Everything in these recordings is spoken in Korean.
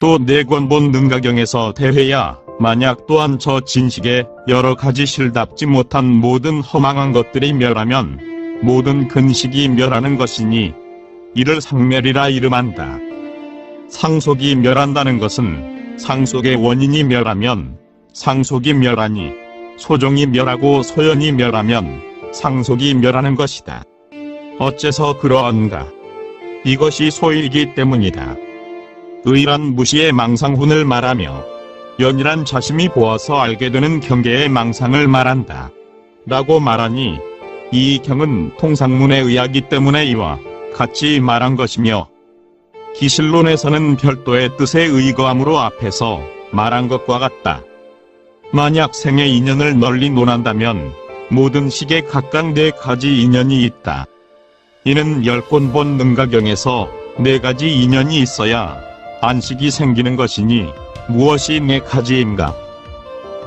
또 내권본 능가경에서 대회야 만약 또한 저 진식에 여러가지 실답지 못한 모든 허망한 것들이 멸하면 모든 근식이 멸하는 것이니 이를 상멸이라 이름한다. 상속이 멸한다는 것은 상속의 원인이 멸하면 상속이 멸하니 소종이 멸하고 소연이 멸하면 상속이 멸하는 것이다. 어째서 그러한가? 이것이 소이기 때문이다. 의란 무시의 망상훈을 말하며 연이란 자심이 보아서 알게 되는 경계의 망상을 말한다. 라고 말하니 이 경은 통상문에 의하기 때문에 이와 같이 말한 것이며 기실론에서는 별도의 뜻에 의거함으로 앞에서 말한 것과 같다. 만약 생의 인연을 널리 논한다면 모든 식에 각각 4가지 인연이 있다. 이는 열권본 능가경에서 4가지 인연이 있어야 안식이 생기는 것이니 무엇이 4가지인가?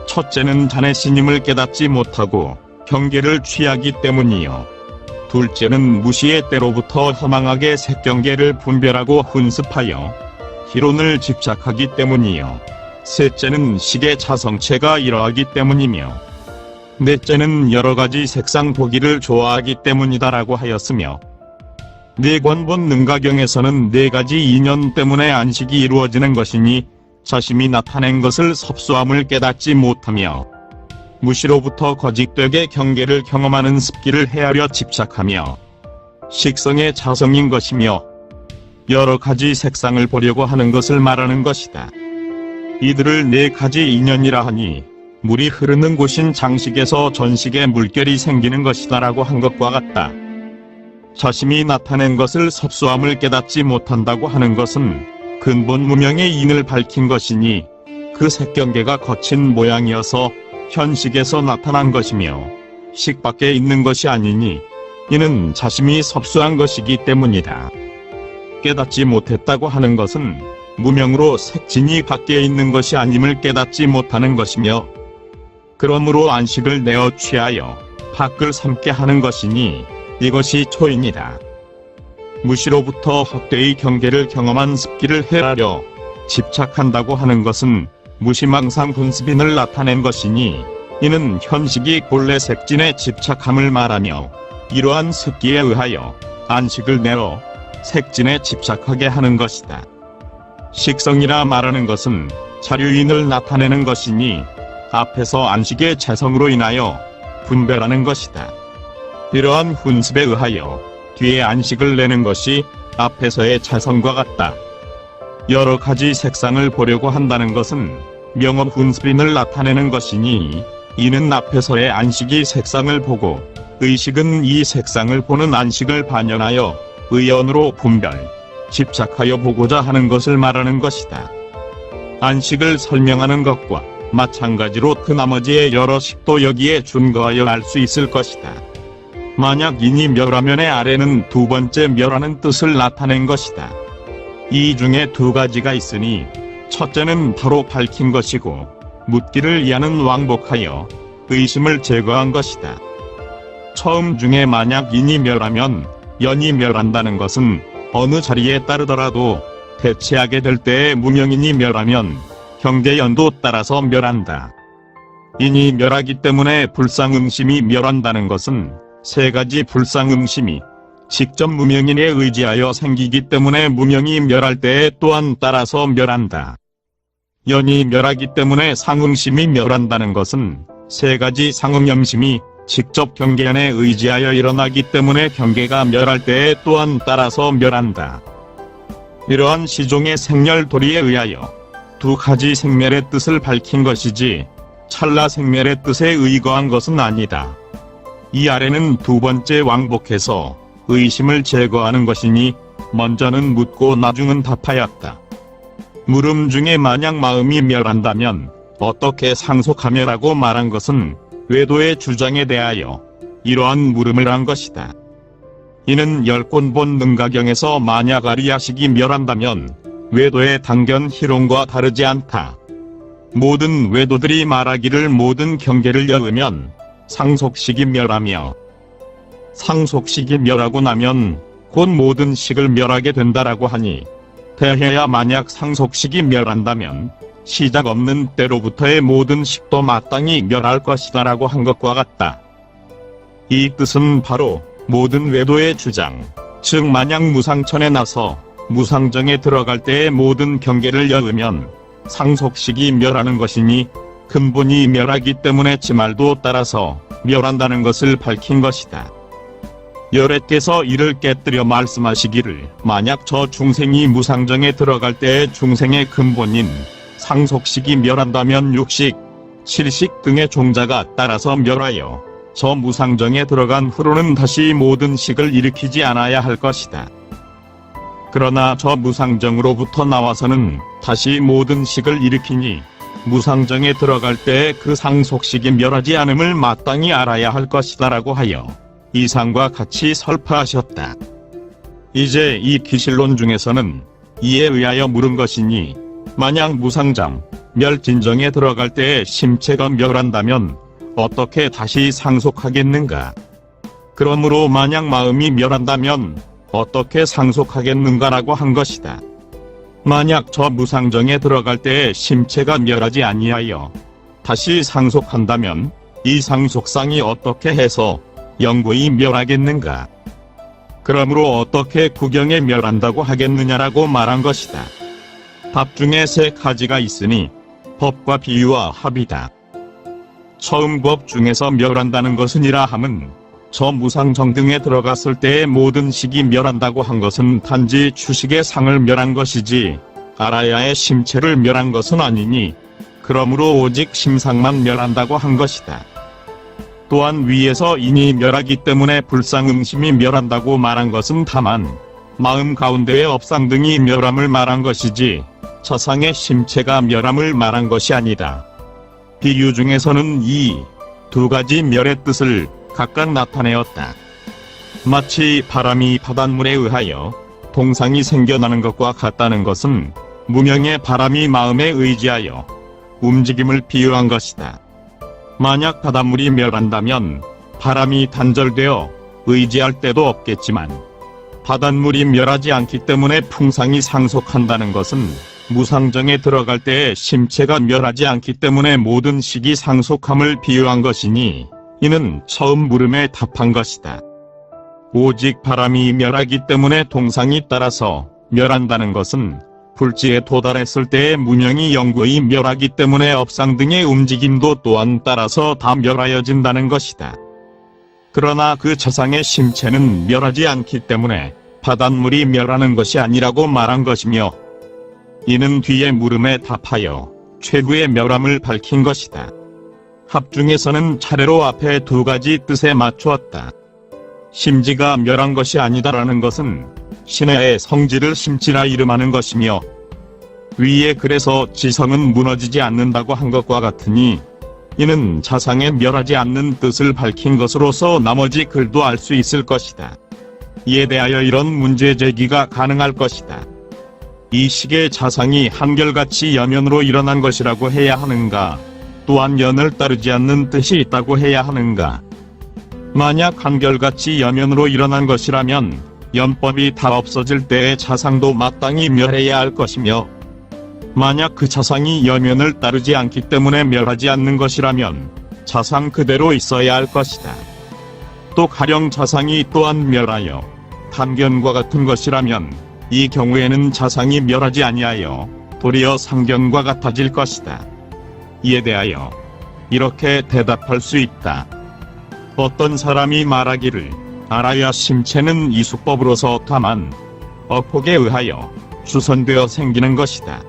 첫째는 자네 신임을 깨닫지 못하고 경계를 취하기 때문이요. 둘째는 무시의 때로부터 허망하게 색경계를 분별하고 훈습하여 희론을 집착하기 때문이요. 셋째는 식의 자성체가 이러하기 때문이며 넷째는 여러가지 색상 보기를 좋아하기 때문이다라고 하였으며 내권본 능가경에서는 4가지 인연 때문에 안식이 이루어지는 것이니 자심이 나타낸 것을 섭수함을 깨닫지 못하며 무시로부터 거짓되게 경계를 경험하는 습기를 헤아려 집착하며 식성의 자성인 것이며 여러가지 색상을 보려고 하는 것을 말하는 것이다. 이들을 4가지 인연이라 하니 물이 흐르는 곳인 장식에서 전식에 물결이 생기는 것이다라고 한 것과 같다. 자심이 나타낸 것을 섭수함을 깨닫지 못한다고 하는 것은 근본 무명의 인을 밝힌 것이니 그 색경계가 거친 모양이어서 현식에서 나타난 것이며 식 밖에 있는 것이 아니니 이는 자심이 섭수한 것이기 때문이다. 깨닫지 못했다고 하는 것은 무명으로 색진이 밖에 있는 것이 아님을 깨닫지 못하는 것이며 그러므로 안식을 내어 취하여 밖을 삼게 하는 것이니 이것이 초인이다. 무시로부터 헛되이 경계를 경험한 습기를 헤아려 집착한다고 하는 것은 무시망상 분습인을 나타낸 것이니 이는 현식이 본래 색진에 집착함을 말하며 이러한 습기에 의하여 안식을 내어 색진에 집착하게 하는 것이다. 식성이라 말하는 것은 자류인을 나타내는 것이니 앞에서 안식의 재성으로 인하여 분별하는 것이다. 이러한 훈습에 의하여 뒤에 안식을 내는 것이 앞에서의 재성과 같다. 여러가지 색상을 보려고 한다는 것은 명업 훈습인을 나타내는 것이니 이는 앞에서의 안식이 색상을 보고 의식은 이 색상을 보는 안식을 반영하여 의연으로 분별, 집착하여 보고자 하는 것을 말하는 것이다. 안식을 설명하는 것과 마찬가지로 그 나머지의 여러 식도 여기에 준거하여 알 수 있을 것이다. 만약 인이 멸하면의 아래는 두 번째 멸하는 뜻을 나타낸 것이다. 이 중에 2가지가 있으니 첫째는 바로 밝힌 것이고 묻기를 이하는 왕복하여 의심을 제거한 것이다. 처음 중에 만약 인이 멸하면 연이 멸한다는 것은 어느 자리에 따르더라도 대체하게 될 때에 무명인이 멸하면 경계연도 따라서 멸한다. 인이 멸하기 때문에 불상응심이 멸한다는 것은 3가지 불상응심이 직접 무명인에 의지하여 생기기 때문에 무명이 멸할 때에 또한 따라서 멸한다. 연이 멸하기 때문에 상응심이 멸한다는 것은 3가지 상응염심이 직접 경계연에 의지하여 일어나기 때문에 경계가 멸할 때에 또한 따라서 멸한다. 이러한 시종의 생멸도리에 의하여 2가지 생멸의 뜻을 밝힌 것이지 찰나 생멸의 뜻에 의거한 것은 아니다. 이 아래는 2번째 왕복해서 의심을 제거하는 것이니 먼저는 묻고 나중은 답하였다. 물음 중에 만약 마음이 멸한다면 어떻게 상속하며라고 말한 것은 외도의 주장에 대하여 이러한 물음을 한 것이다. 이는 열권본 능가경에서 만약 아리야식이 멸한다면 외도의 당견 희롱과 다르지 않다. 모든 외도들이 말하기를 모든 경계를 여으면 상속식이 멸하며 상속식이 멸하고 나면 곧 모든 식을 멸하게 된다라고 하니 대해야 만약 상속식이 멸한다면 시작 없는 때로부터의 모든 식도 마땅히 멸할 것이다라고 한 것과 같다. 이 뜻은 바로 모든 외도의 주장, 즉 만약 무상천에 나서 무상정에 들어갈 때의 모든 경계를 여으면 상속식이 멸하는 것이니 근본이 멸하기 때문에 지말도 따라서 멸한다는 것을 밝힌 것이다. 여래께서 이를 깨뜨려 말씀하시기를 만약 저 중생이 무상정에 들어갈 때의 중생의 근본인 상속식이 멸한다면 육식, 칠식 등의 종자가 따라서 멸하여 저 무상정에 들어간 후로는 다시 모든 식을 일으키지 않아야 할 것이다. 그러나 저 무상정으로부터 나와서는 다시 모든 식을 일으키니 무상정에 들어갈 때 그 상속식이 멸하지 않음을 마땅히 알아야 할 것이다라고 하여 이상과 같이 설파하셨다. 이제 이 기실론 중에서는 이에 의하여 물은 것이니 만약 무상장, 멸진정에 들어갈 때에 심체가 멸한다면 어떻게 다시 상속하겠는가? 그러므로 만약 마음이 멸한다면 어떻게 상속하겠는가라고 한 것이다. 만약 저 무상정에 들어갈 때에 심체가 멸하지 아니하여 다시 상속한다면 이 상속상이 어떻게 해서 영구히 멸하겠는가? 그러므로 어떻게 구경에 멸한다고 하겠느냐라고 말한 것이다. 답 중에 세 가지가 있으니 법과 비유와 합이다. 처음 법 중에서 멸한다는 것은이라 함은 저 무상정 등에 들어갔을 때의 모든 식이 멸한다고 한 것은 단지 추식의 상을 멸한 것이지 알아야의 심체를 멸한 것은 아니니 그러므로 오직 심상만 멸한다고 한 것이다. 또한 위에서 인이 멸하기 때문에 불상응심이 멸한다고 말한 것은 다만 마음 가운데의 업상 등이 멸함을 말한 것이지 저상의 심체가 멸함을 말한 것이 아니다. 비유 중에서는 이 두 가지 멸의 뜻을 각각 나타내었다. 마치 바람이 바닷물에 의하여 동상이 생겨나는 것과 같다는 것은 무명의 바람이 마음에 의지하여 움직임을 비유한 것이다. 만약 바닷물이 멸한다면 바람이 단절되어 의지할 데도 없겠지만 바닷물이 멸하지 않기 때문에 풍상이 상속한다는 것은 무상정에 들어갈 때에 심체가 멸하지 않기 때문에 모든 식이 상속함을 비유한 것이니 이는 처음 물음에 답한 것이다. 오직 바람이 멸하기 때문에 동상이 따라서 멸한다는 것은 불지에 도달했을 때의 무명이 영구히 멸하기 때문에 업상 등의 움직임도 또한 따라서 다 멸하여진다는 것이다. 그러나 그 저상의 심체는 멸하지 않기 때문에 바닷물이 멸하는 것이 아니라고 말한 것이며 이는 뒤에 물음에 답하여 최후의 멸함을 밝힌 것이다. 합 중에서는 차례로 앞에 두 가지 뜻에 맞추었다. 심지가 멸한 것이 아니다라는 것은 신의 성질을 심지라 이름하는 것이며 위에 그래서 지성은 무너지지 않는다고 한 것과 같으니 이는 자상에 멸하지 않는 뜻을 밝힌 것으로서 나머지 글도 알 수 있을 것이다. 이에 대하여 이런 문제 제기가 가능할 것이다. 이 식의 자상이 한결같이 여면으로 일어난 것이라고 해야 하는가? 또한 연을 따르지 않는 뜻이 있다고 해야 하는가? 만약 한결같이 여면으로 일어난 것이라면 연법이 다 없어질 때의 자상도 마땅히 멸해야 할 것이며 만약 그 자상이 여면을 따르지 않기 때문에 멸하지 않는 것이라면 자상 그대로 있어야 할 것이다. 또 가령 자상이 또한 멸하여 단견과 같은 것이라면 이 경우에는 자상이 멸하지 아니하여 도리어 상견과 같아질 것이다. 이에 대하여 이렇게 대답할 수 있다. 어떤 사람이 말하기를 알아야 심체는 이수법으로서 다만 어폭에 의하여 주선되어 생기는 것이다.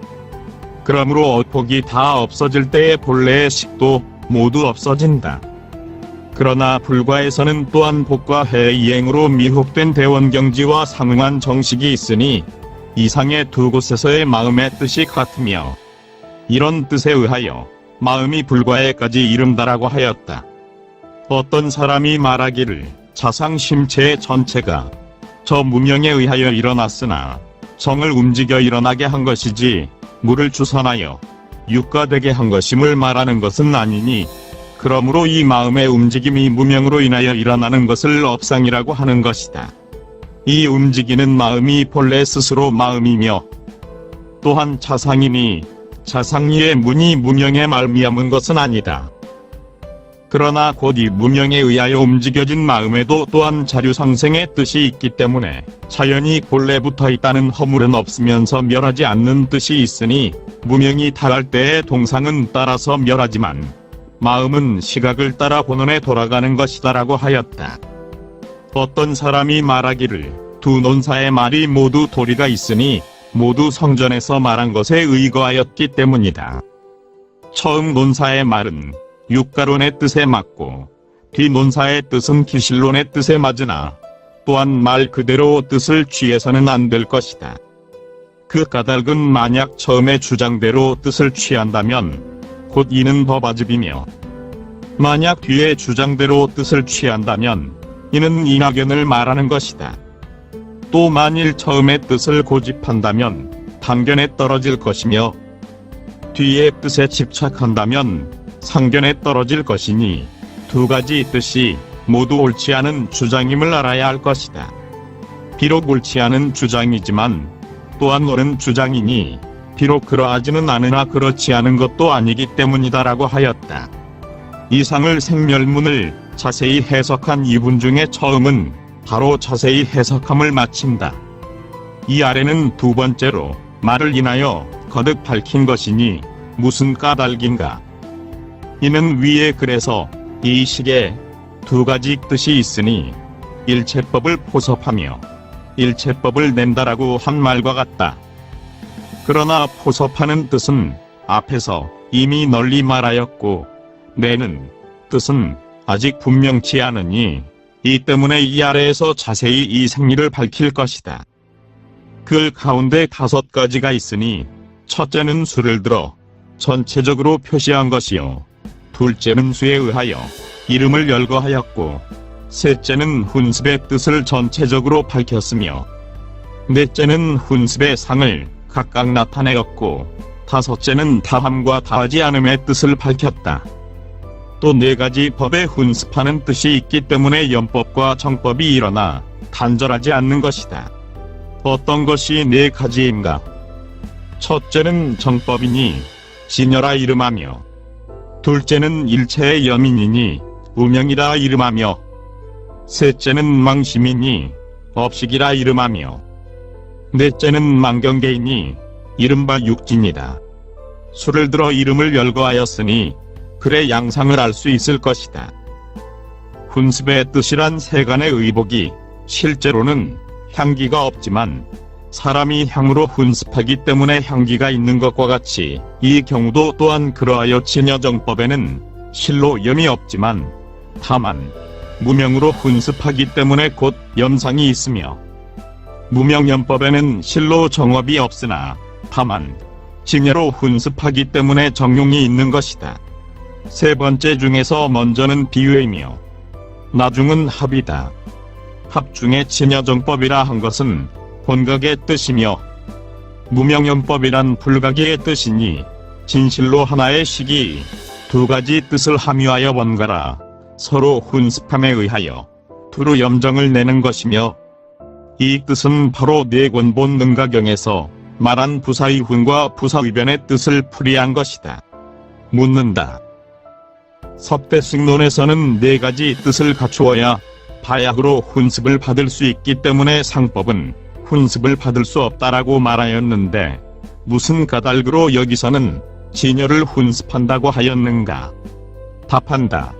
그러므로 어폭이 다 없어질 때의 본래의 식도 모두 없어진다. 그러나 불과에서는 또한 복과 해의 이행으로 미혹된 대원경지와 상응한 정식이 있으니 이상의 두 곳에서의 마음의 뜻이 같으며 이런 뜻에 의하여 마음이 불과에까지 이른다라고 하였다. 어떤 사람이 말하기를 자상심체의 전체가 저 무명에 의하여 일어났으나 정을 움직여 일어나게 한 것이지 물을 주선하여 육가되게 한 것임을 말하는 것은 아니니 그러므로 이 마음의 움직임이 무명으로 인하여 일어나는 것을 업상이라고 하는 것이다. 이 움직이는 마음이 본래 스스로 마음이며 또한 자상이니 자상리의 문이 무명에 말미암은 것은 아니다. 그러나 곧 이 무명에 의하여 움직여진 마음에도 또한 자류상생의 뜻이 있기 때문에 자연이 본래 붙어있다는 허물은 없으면서 멸하지 않는 뜻이 있으니 무명이 달할 때의 동상은 따라서 멸하지만 마음은 시각을 따라 본원에 돌아가는 것이다라고 하였다. 어떤 사람이 말하기를 두 논사의 말이 모두 도리가 있으니 모두 성전에서 말한 것에 의거하였기 때문이다. 처음 논사의 말은 육가론의 뜻에 맞고 뒤 논사의 뜻은 기실론의 뜻에 맞으나 또한 말 그대로 뜻을 취해서는 안 될 것이다. 그 까닭은 만약 처음의 주장대로 뜻을 취한다면 곧 이는 법아집이며 만약 뒤의 주장대로 뜻을 취한다면 이는 이낙연을 말하는 것이다. 또 만일 처음의 뜻을 고집한다면 단견에 떨어질 것이며 뒤의 뜻에 집착한다면 상견에 떨어질 것이니 두 가지 뜻이 모두 옳지 않은 주장임을 알아야 할 것이다. 비록 옳지 않은 주장이지만 또한 옳은 주장이니 비록 그러하지는 않으나 그렇지 않은 것도 아니기 때문이다라고 하였다. 이상을 생멸문을 자세히 해석한 이분 중에 처음은 바로 자세히 해석함을 마친다. 이 아래는 두 번째로 말을 인하여 거듭 밝힌 것이니 무슨 까닭인가. 이는 위에 그래서 이 식에 두 가지 뜻이 있으니 일체법을 포섭하며 일체법을 낸다라고 한 말과 같다. 그러나 포섭하는 뜻은 앞에서 이미 널리 말하였고 내는 뜻은 아직 분명치 않으니 이 때문에 이 아래에서 자세히 이 생리를 밝힐 것이다. 그 가운데 5가지가 있으니 첫째는 수를 들어 전체적으로 표시한 것이요, 둘째는 수에 의하여 이름을 열거하였고 셋째는 훈습의 뜻을 전체적으로 밝혔으며 넷째는 훈습의 상을 각각 나타내었고 다섯째는 다함과 다하지 않음의 뜻을 밝혔다. 또 4가지 법에 훈습하는 뜻이 있기 때문에 연법과 정법이 일어나 단절하지 않는 것이다. 어떤 것이 4가지인가? 첫째는 정법이니 진여라 이름하며, 둘째는 일체의 여민이니 우명이라 이름하며, 셋째는 망심이니 업식이라 이름하며, 넷째는 망경계이니 이른바 육진이다. 수를 들어 이름을 열거하였으니 그래 양상을 알 수 있을 것이다. 훈습의 뜻이란 세간의 의복이 실제로는 향기가 없지만 사람이 향으로 훈습하기 때문에 향기가 있는 것과 같이 이 경우도 또한 그러하여 진여정법에는 실로 염이 없지만 다만 무명으로 훈습하기 때문에 곧 염상이 있으며 무명연법에는 실로 정업이 없으나 다만 진여로 훈습하기 때문에 정용이 있는 것이다. 세 번째 중에서 먼저는 비유이며 나중은 합이다. 합 중에 진여정법이라 한 것은 본각의 뜻이며 무명연법이란 불각의 뜻이니 진실로 하나의 식이 2가지 뜻을 함유하여 번갈아 서로 훈습함에 의하여 두루 염정을 내는 것이며 이 뜻은 바로 내권본 능가경에서 말한 부사의훈과 부사의변의 뜻을 풀이한 것이다. 묻는다. 석대승론에서는 4가지 뜻을 갖추어야 바약으로 훈습을 받을 수 있기 때문에 상법은 훈습을 받을 수 없다라고 말하였는데 무슨 까닭으로 여기서는 진여를 훈습한다고 하였는가? 답한다.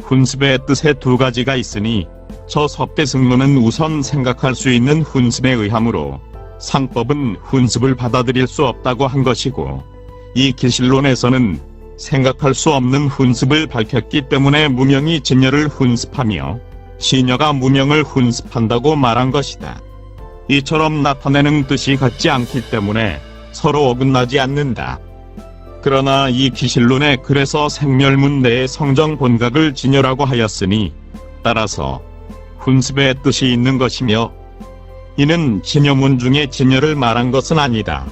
훈습의 뜻에 2가지가 있으니 저 석대승론은 우선 생각할 수 있는 훈습에 의하므로 상법은 훈습을 받아들일 수 없다고 한 것이고 이 기실론에서는 생각할 수 없는 훈습을 밝혔기 때문에 무명이 진여를 훈습하며 진여가 무명을 훈습한다고 말한 것이다. 이처럼 나타내는 뜻이 같지 않기 때문에 서로 어긋나지 않는다. 그러나 이 기실론에 그래서 생멸문 내의 성정 본각을 진여라고 하였으니 따라서 훈습의 뜻이 있는 것이며 이는 진여문 중에 진여를 말한 것은 아니다.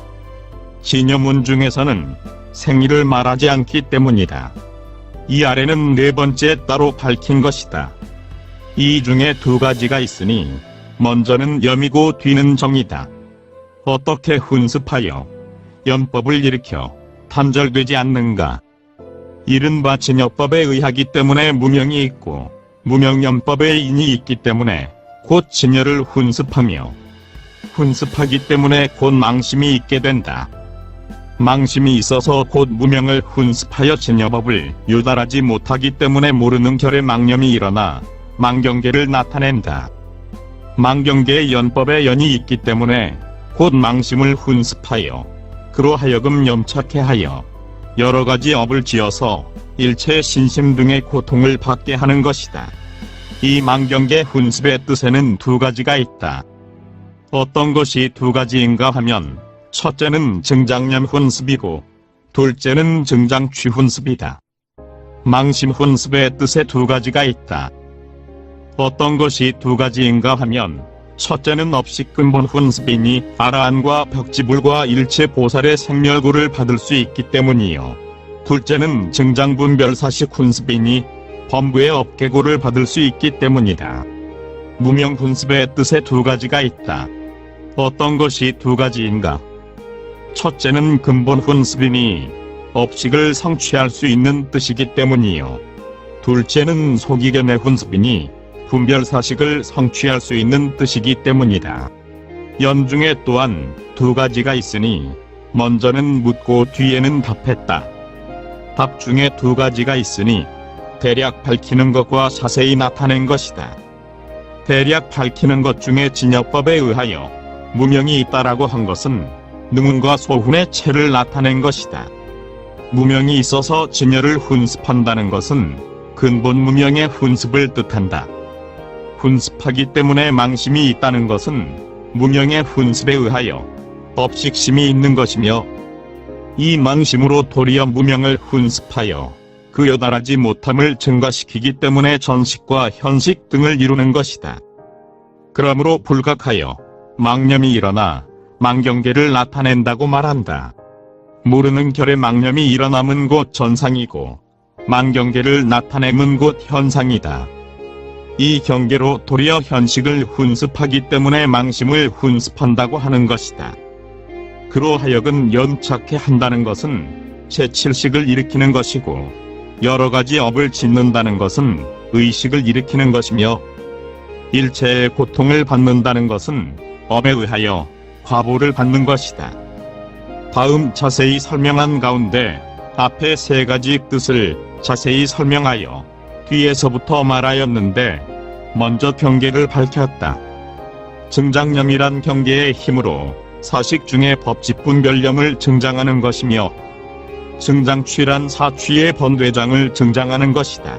진여문 중에서는 생리를 말하지 않기 때문이다. 이 아래는 4번째 따로 밝힌 것이다. 이 중에 2가지가 있으니 먼저는 염이고 뒤는 정이다. 어떻게 훈습하여 연법을 일으켜 단절되지 않는가? 이른바 진여법에 의하기 때문에 무명이 있고 무명연법에 인이 있기 때문에 곧 진여를 훈습하며 훈습하기 때문에 곧 망심이 있게 된다. 망심이 있어서 곧 무명을 훈습하여 진여법을 유달하지 못하기 때문에 모르는 결에 망념이 일어나 망경계를 나타낸다. 망경계의 연법에 연이 있기 때문에 곧 망심을 훈습하여 그로 하여금 염착해 하여 여러가지 업을 지어서 일체 신심 등의 고통을 받게 하는 것이다. 이 망경계 훈습의 뜻에는 두 가지가 있다. 어떤 것이 두 가지인가 하면 첫째는 증장념 훈습이고 둘째는 증장취 훈습이다. 망심 훈습의 뜻에 두 가지가 있다. 어떤 것이 두 가지인가 하면 첫째는 업식 근본 훈습이니 아라한과 벽지불과 일체 보살의 생멸구를 받을 수 있기 때문이요. 둘째는 증장분별사식 훈습이니 범부의 업계구를 받을 수 있기 때문이다. 무명 훈습의 뜻에 두 가지가 있다. 어떤 것이 두 가지인가? 첫째는 근본 훈습이니 업식을 성취할 수 있는 뜻이기 때문이요. 둘째는 소기견의 훈습이니 분별사식을 성취할 수 있는 뜻이기 때문이다. 연중에 또한 두 가지가 있으니 먼저는 묻고 뒤에는 답했다. 답 중에 두 가지가 있으니 대략 밝히는 것과 자세히 나타낸 것이다. 대략 밝히는 것 중에 진여법에 의하여 무명이 있다라고 한 것은 능운과 소훈의 체를 나타낸 것이다. 무명이 있어서 진여를 훈습한다는 것은 근본 무명의 훈습을 뜻한다. 훈습하기 때문에 망심이 있다는 것은 무명의 훈습에 의하여 업식심이 있는 것이며 이 망심으로 도리어 무명을 훈습하여 그 여달하지 못함을 증가시키기 때문에 전식과 현식 등을 이루는 것이다. 그러므로 불각하여 망념이 일어나 망경계를 나타낸다고 말한다. 모르는 결에 망념이 일어남은 곧 전상이고 망경계를 나타내면 곧 현상이다. 이 경계로 도리어 현식을 훈습하기 때문에 망심을 훈습한다고 하는 것이다. 그로 하여금 연착해 한다는 것은 제7식을 일으키는 것이고 여러가지 업을 짓는다는 것은 의식을 일으키는 것이며 일체의 고통을 받는다는 것은 업에 의하여 과보를 받는 것이다. 다음 자세히 설명한 가운데 앞에 세 가지 뜻을 자세히 설명하여 뒤에서부터 말하였는데 먼저 경계를 밝혔다. 증장념이란 경계의 힘으로 사식 중에 법집분별념을 증장하는 것이며 증장취란 사취의 번뇌장을 증장하는 것이다.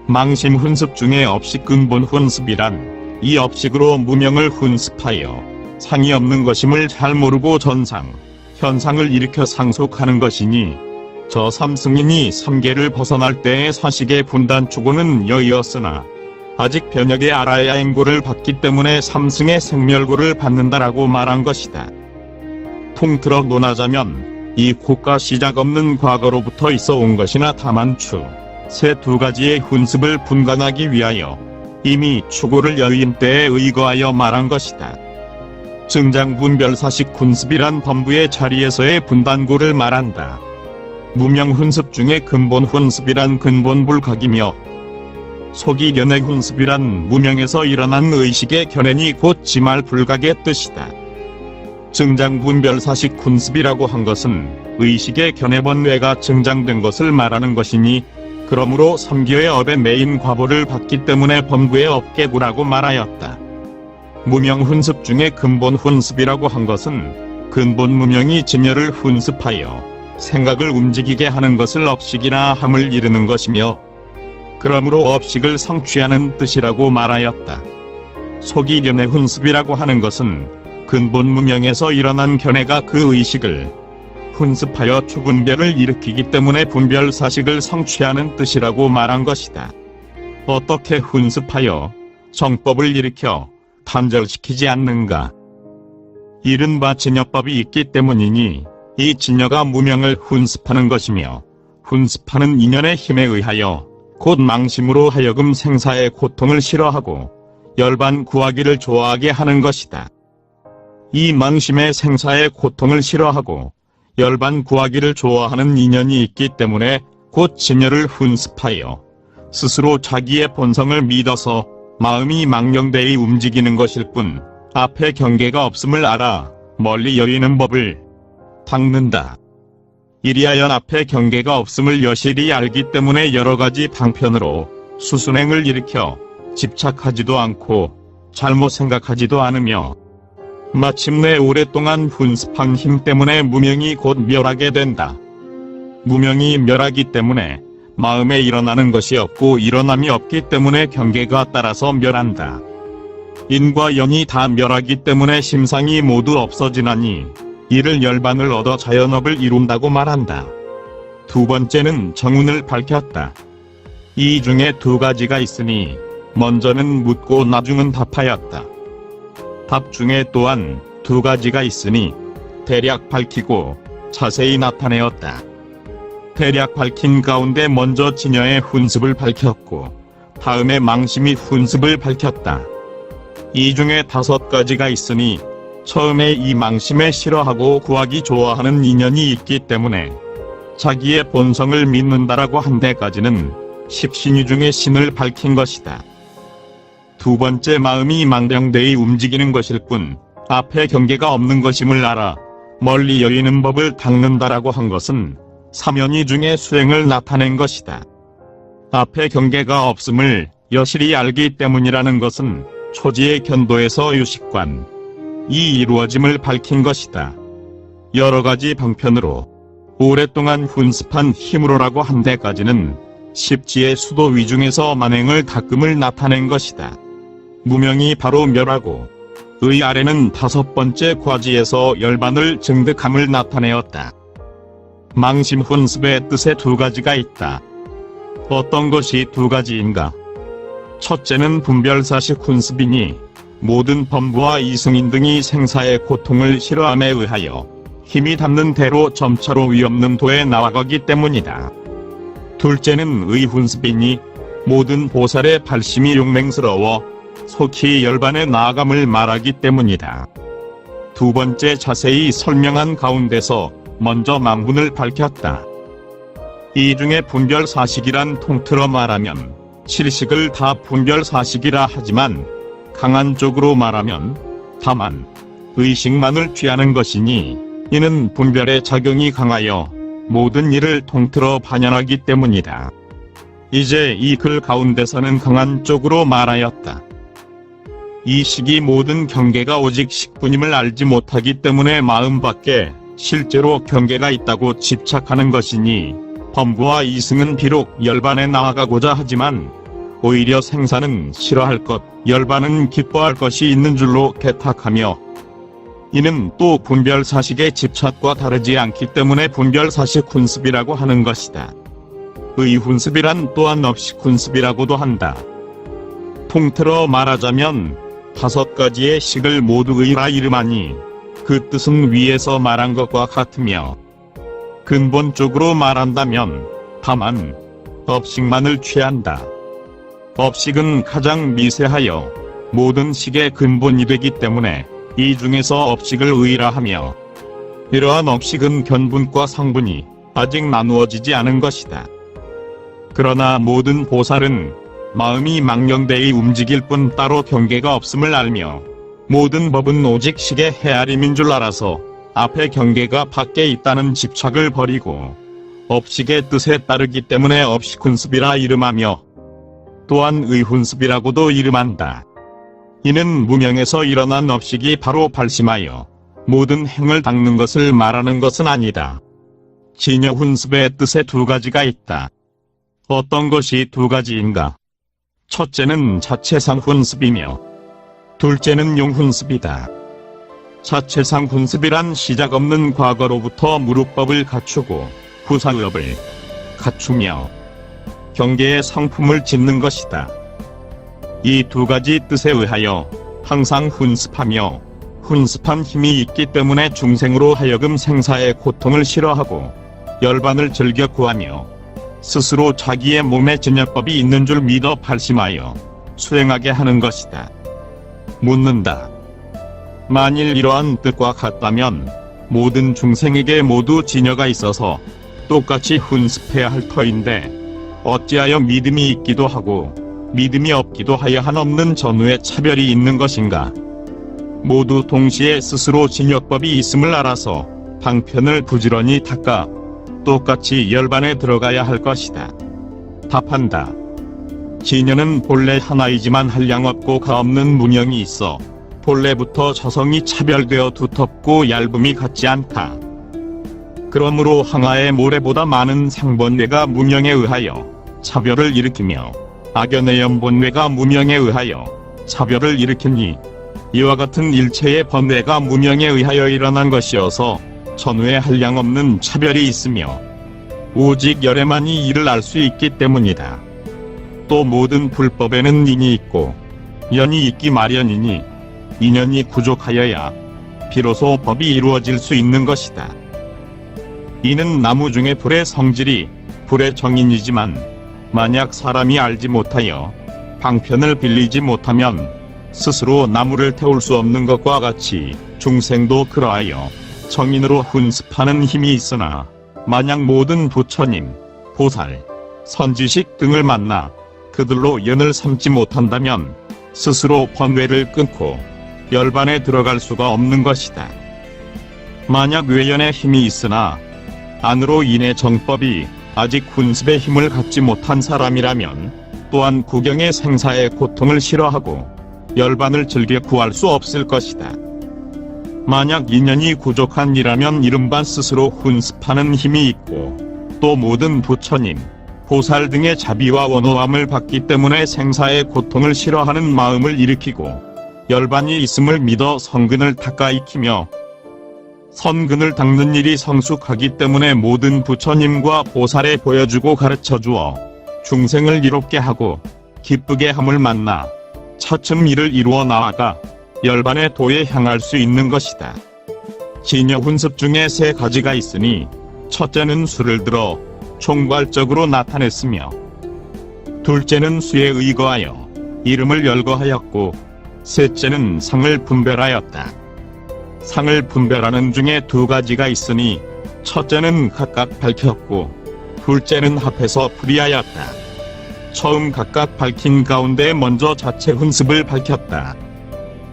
망심 훈습 중에 업식 근본 훈습이란 이 업식으로 무명을 훈습하여 상이 없는 것임을 잘 모르고 전상, 현상을 일으켜 상속하는 것이니 저 삼승인이 삼계를 벗어날 때의 사식의 분단 추구는 여이었으나 아직 변혁의 알아야 행고를 받기 때문에 삼승의 생멸고를 받는다라고 말한 것이다. 통틀어 논하자면 이 고가 시작 없는 과거로부터 있어 온 것이나 다만 새 두 가지의 훈습을 분간하기 위하여 이미 추구를 여인 때에 의거하여 말한 것이다. 증장분별사식 훈습이란 범부의 자리에서의 분단구를 말한다. 무명 훈습 중에 근본 훈습이란 근본불각이며 소기견의 훈습이란 무명에서 일어난 의식의 견해니 곧 지말불각의 뜻이다. 증장분별사식 훈습이라고 한 것은 의식의 견해번뇌가 증장된 것을 말하는 것이니 그러므로 삼교의 업의 메인 과보를 받기 때문에 범부의 업계구라고 말하였다. 무명 훈습 중에 근본 훈습이라고 한 것은 근본 무명이 진여를 훈습하여 생각을 움직이게 하는 것을 업식이나 함을 이르는 것이며 그러므로 업식을 성취하는 뜻이라고 말하였다. 소기견의 훈습이라고 하는 것은 근본 무명에서 일어난 견해가 그 의식을 훈습하여 추분별을 일으키기 때문에 분별사식을 성취하는 뜻이라고 말한 것이다. 어떻게 훈습하여 정법을 일으켜 단절시키지 않는가? 이른바 진여법이 있기 때문이니 이 진여가 무명을 훈습하는 것이며 훈습하는 인연의 힘에 의하여 곧 망심으로 하여금 생사의 고통을 싫어하고 열반 구하기를 좋아하게 하는 것이다. 이 망심의 생사의 고통을 싫어하고 열반 구하기를 좋아하는 인연이 있기 때문에 곧 진열을 훈습하여 스스로 자기의 본성을 믿어서 마음이 망령되이 움직이는 것일 뿐 앞에 경계가 없음을 알아 멀리 여의는 법을 닦는다. 이리하여 앞에 경계가 없음을 여실히 알기 때문에 여러가지 방편으로 수순행을 일으켜 집착하지도 않고 잘못 생각하지도 않으며 마침내 오랫동안 훈습한 힘 때문에 무명이 곧 멸하게 된다. 무명이 멸하기 때문에 마음에 일어나는 것이 없고 일어남이 없기 때문에 경계가 따라서 멸한다. 인과 연이 다 멸하기 때문에 심상이 모두 없어지나니 이를 열반을 얻어 자연업을 이룬다고 말한다. 두 번째는 정운을 밝혔다. 이 중에 두 가지가 있으니 먼저는 묻고 나중은 답하였다. 답 중에 또한 두 가지가 있으니 대략 밝히고 자세히 나타내었다. 대략 밝힌 가운데 먼저 진여의 훈습을 밝혔고 다음에 망시 및 훈습을 밝혔다. 이 중에 다섯 가지가 있으니 처음에 이 망심에 싫어하고 구하기 좋아하는 인연이 있기 때문에 자기의 본성을 믿는다라고 한 데까지는 십신유 중의 신을 밝힌 것이다. 두 번째 마음이 망령되이 움직이는 것일 뿐 앞에 경계가 없는 것임을 알아 멀리 여의는 법을 닦는다라고 한 것은 사면이 중에 수행을 나타낸 것이다. 앞에 경계가 없음을 여실히 알기 때문이라는 것은 초지의 견도에서 유식관 이 이루어짐을 밝힌 것이다. 여러가지 방편으로 오랫동안 훈습한 힘으로라고 한 데까지는 십지의 수도 위중에서 만행을 닦음을 나타낸 것이다. 무명이 바로 멸하고 의 아래는 다섯 번째 과지에서 열반을 증득함을 나타내었다. 망심 훈습의 뜻에 두 가지가 있다. 어떤 것이 두 가지인가? 첫째는 분별사식 훈습이니 모든 범부와 이승인 등이 생사의 고통을 싫어함에 의하여 힘이 닿는 대로 점차로 위없는 도에 나아가기 때문이다. 둘째는 의훈습이니 모든 보살의 발심이 용맹스러워 속히 열반에 나아감을 말하기 때문이다. 두 번째 자세히 설명한 가운데서 먼저 망훈을 밝혔다. 이 중에 분별사식이란 통틀어 말하면 칠식을 다 분별사식이라 하지만 강한 쪽으로 말하면 다만 의식만을 취하는 것이니 이는 분별의 작용이 강하여 모든 일을 통틀어 반영하기 때문이다. 이제 이 글 가운데서는 강한 쪽으로 말하였다. 이 식이 모든 경계가 오직 식분임을 알지 못하기 때문에 마음 밖에 실제로 경계가 있다고 집착하는 것이니 범부와 이승은 비록 열반에 나아가고자 하지만 오히려 생사는 싫어할 것, 열반은 기뻐할 것이 있는 줄로 개탁하며 이는 또 분별사식의 집착과 다르지 않기 때문에 분별사식 훈습이라고 하는 것이다. 의훈습이란 또한 업식훈습이라고도 한다. 통틀어 말하자면 다섯 가지의 식을 모두 의라 이름하니 그 뜻은 위에서 말한 것과 같으며 근본적으로 말한다면 다만 업식만을 취한다. 업식은 가장 미세하여 모든 식의 근본이 되기 때문에 이 중에서 업식을 의라 하며 이러한 업식은 견분과 상분이 아직 나누어지지 않은 것이다. 그러나 모든 보살은 마음이 망령되이 움직일 뿐 따로 경계가 없음을 알며 모든 법은 오직 식의 헤아림인 줄 알아서 앞에 경계가 밖에 있다는 집착을 버리고 업식의 뜻에 따르기 때문에 업식훈습이라 이름하며 또한 의훈습이라고도 이름한다. 이는 무명에서 일어난 업식이 바로 발심하여 모든 행을 닦는 것을 말하는 것은 아니다. 진여훈습의 뜻에 두 가지가 있다. 어떤 것이 두 가지인가? 첫째는 자체상 훈습이며 둘째는 용훈습이다. 자체상 훈습이란 시작 없는 과거로부터 무릇법을 갖추고 후사의업을 갖추며 경계의 상품을 짓는 것이다. 이 두 가지 뜻에 의하여 항상 훈습하며 훈습한 힘이 있기 때문에 중생으로 하여금 생사의 고통을 싫어하고 열반을 즐겨 구하며 스스로 자기의 몸에 진여법이 있는 줄 믿어 발심하여 수행하게 하는 것이다. 묻는다. 만일 이러한 뜻과 같다면 모든 중생에게 모두 진여가 있어서 똑같이 훈습해야 할 터인데 어찌하여 믿음이 있기도 하고 믿음이 없기도 하여 한없는 전후에 차별이 있는 것인가? 모두 동시에 스스로 진여법이 있음을 알아서 방편을 부지런히 닦아 똑같이 열반에 들어가야 할 것이다. 답한다. 진여는 본래 하나이지만 한량없고 가없는 문형이 있어 본래부터 저성이 차별되어 두텁고 얇음이 같지 않다. 그러므로 항아의 모래보다 많은 상번뇌가 문형에 의하여 차별을 일으키며 악연의 연번뇌가 문형에 의하여 차별을 일으키니 이와 같은 일체의 번뇌가 문형에 의하여 일어난 것이어서 전후에 한량없는 차별이 있으며 오직 열에만이 이를 알 수 있기 때문이다. 또 모든 불법에는 인이 있고 연이 있기 마련이니 인연이 부족하여야 비로소 법이 이루어질 수 있는 것이다. 이는 나무 중에 불의 성질이 불의 정인이지만 만약 사람이 알지 못하여 방편을 빌리지 못하면 스스로 나무를 태울 수 없는 것과 같이 중생도 그러하여 정인으로 훈습하는 힘이 있으나 만약 모든 부처님, 보살, 선지식 등을 만나 그들로 연을 삼지 못한다면 스스로 번뇌를 끊고 열반에 들어갈 수가 없는 것이다. 만약 외연의 힘이 있으나 안으로 인해 정법이 아직 훈습의 힘을 갖지 못한 사람이라면 또한 구경의 생사의 고통을 싫어하고 열반을 즐겨 구할 수 없을 것이다. 만약 인연이 부족한 이라면 이른바 스스로 훈습하는 힘이 있고 또 모든 부처님, 보살 등의 자비와 원호함을 받기 때문에 생사의 고통을 싫어하는 마음을 일으키고 열반이 있음을 믿어 성근을 닦아 익히며 선근을 닦는 일이 성숙하기 때문에 모든 부처님과 보살에 보여주고 가르쳐주어 중생을 이롭게 하고 기쁘게 함을 만나 차츰 이를 이루어 나아가 열반의 도에 향할 수 있는 것이다. 진여 훈습 중에 세 가지가 있으니 첫째는 수를 들어 총괄적으로 나타냈으며 둘째는 수에 의거하여 이름을 열거하였고 셋째는 상을 분별하였다. 상을 분별하는 중에 두 가지가 있으니 첫째는 각각 밝혔고 둘째는 합해서 풀이하였다. 처음 각각 밝힌 가운데 먼저 자체 훈습을 밝혔다.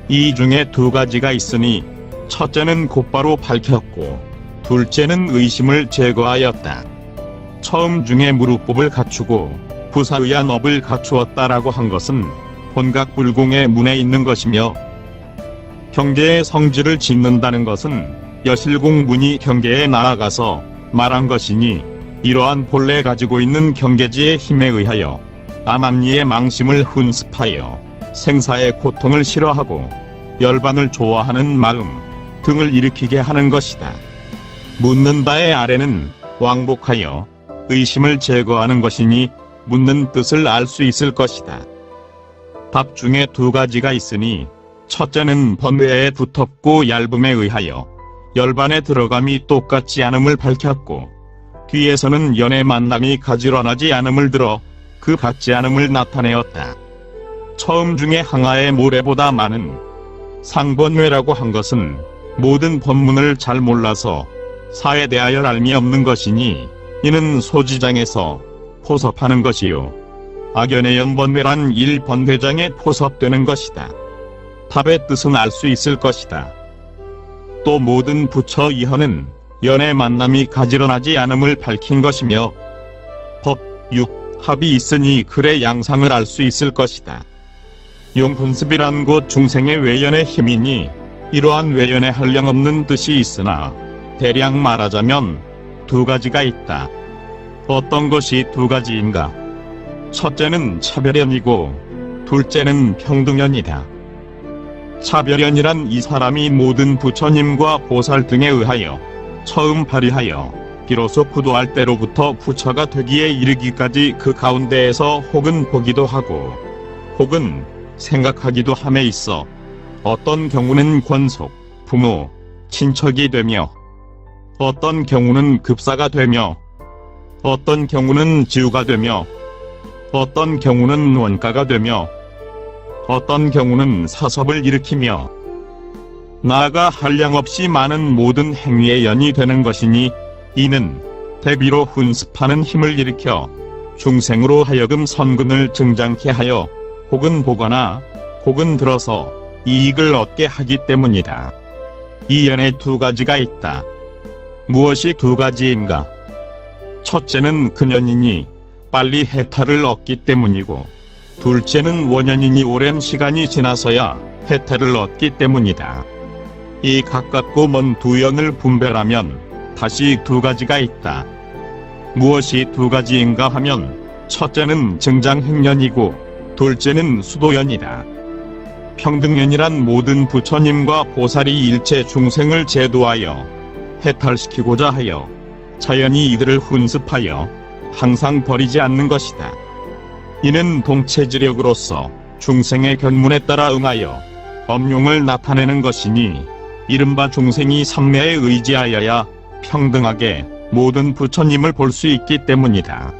이 중에 두 가지가 있으니 첫째는 곧바로 밝혔고 둘째는 의심을 제거하였다. 처음 중에 무루법을 갖추고 부사의한 업을 갖추었다라고 한 것은 본각불공의 문에 있는 것이며 경계의 성질을 짓는다는 것은 여실공문이 경계에 나아가서 말한 것이니 이러한 본래 가지고 있는 경계지의 힘에 의하여 암암리의 망심을 훈습하여 생사의 고통을 싫어하고 열반을 좋아하는 마음 등을 일으키게 하는 것이다. 묻는 바의 아래는 왕복하여 의심을 제거하는 것이니 묻는 뜻을 알 수 있을 것이다. 답 중에 두 가지가 있으니 첫째는 번뇌의 두텁고 얇음에 의하여 열반에 들어감이 똑같지 않음을 밝혔고 뒤에서는 연의 만남이 가지런하지 않음을 들어 그 같지 않음을 나타내었다. 처음 중에 항아의 모래보다 많은 상번뇌라고 한 것은 모든 법문을 잘 몰라서 사에 대하여 알미 없는 것이니 이는 소지장에서 포섭하는 것이요 악연의 연번뇌란 1번뇌장에 포섭되는 것이다. 답의 뜻은 알 수 있을 것이다. 또 모든 부처 이허는 연의 만남이 가지런하지 않음을 밝힌 것이며 법, 육, 합이 있으니 글의 양상을 알 수 있을 것이다. 용훈습이란 곧 중생의 외연의 힘이니 이러한 외연에 한량없는 뜻이 있으나 대략 말하자면 두 가지가 있다. 어떤 것이 두 가지인가? 첫째는 차별연이고 둘째는 평등연이다. 차별연이란 이 사람이 모든 부처님과 보살 등에 의하여 처음 발휘하여 비로소 구도할 때로부터 부처가 되기에 이르기까지 그 가운데에서 혹은 보기도 하고 혹은 생각하기도 함에 있어 어떤 경우는 권속, 부모, 친척이 되며 어떤 경우는 급사가 되며 어떤 경우는 지우가 되며 어떤 경우는 원가가 되며 어떤 경우는 사섭을 일으키며 나아가 한량없이 많은 모든 행위의 연이 되는 것이니 이는 대비로 훈습하는 힘을 일으켜 중생으로 하여금 선근을 증장케 하여 혹은 보거나 혹은 들어서 이익을 얻게 하기 때문이다. 이 연에 두 가지가 있다. 무엇이 두 가지인가? 첫째는 근연이니 빨리 해탈을 얻기 때문이고, 둘째는 원연이니 오랜 시간이 지나서야 해탈을 얻기 때문이다. 이 가깝고 먼 두 연을 분별하면 다시 두 가지가 있다. 무엇이 두 가지인가 하면 첫째는 증장행연이고 둘째는 수도연이다. 평등연이란 모든 부처님과 보살이 일체 중생을 제도하여 해탈시키고자 하여 자연히 이들을 훈습하여 항상 버리지 않는 것이다. 이는 동체지력으로서 중생의 견문에 따라 응하여 엄용을 나타내는 것이니 이른바 중생이 삼매에 의지하여야 평등하게 모든 부처님을 볼 수 있기 때문이다.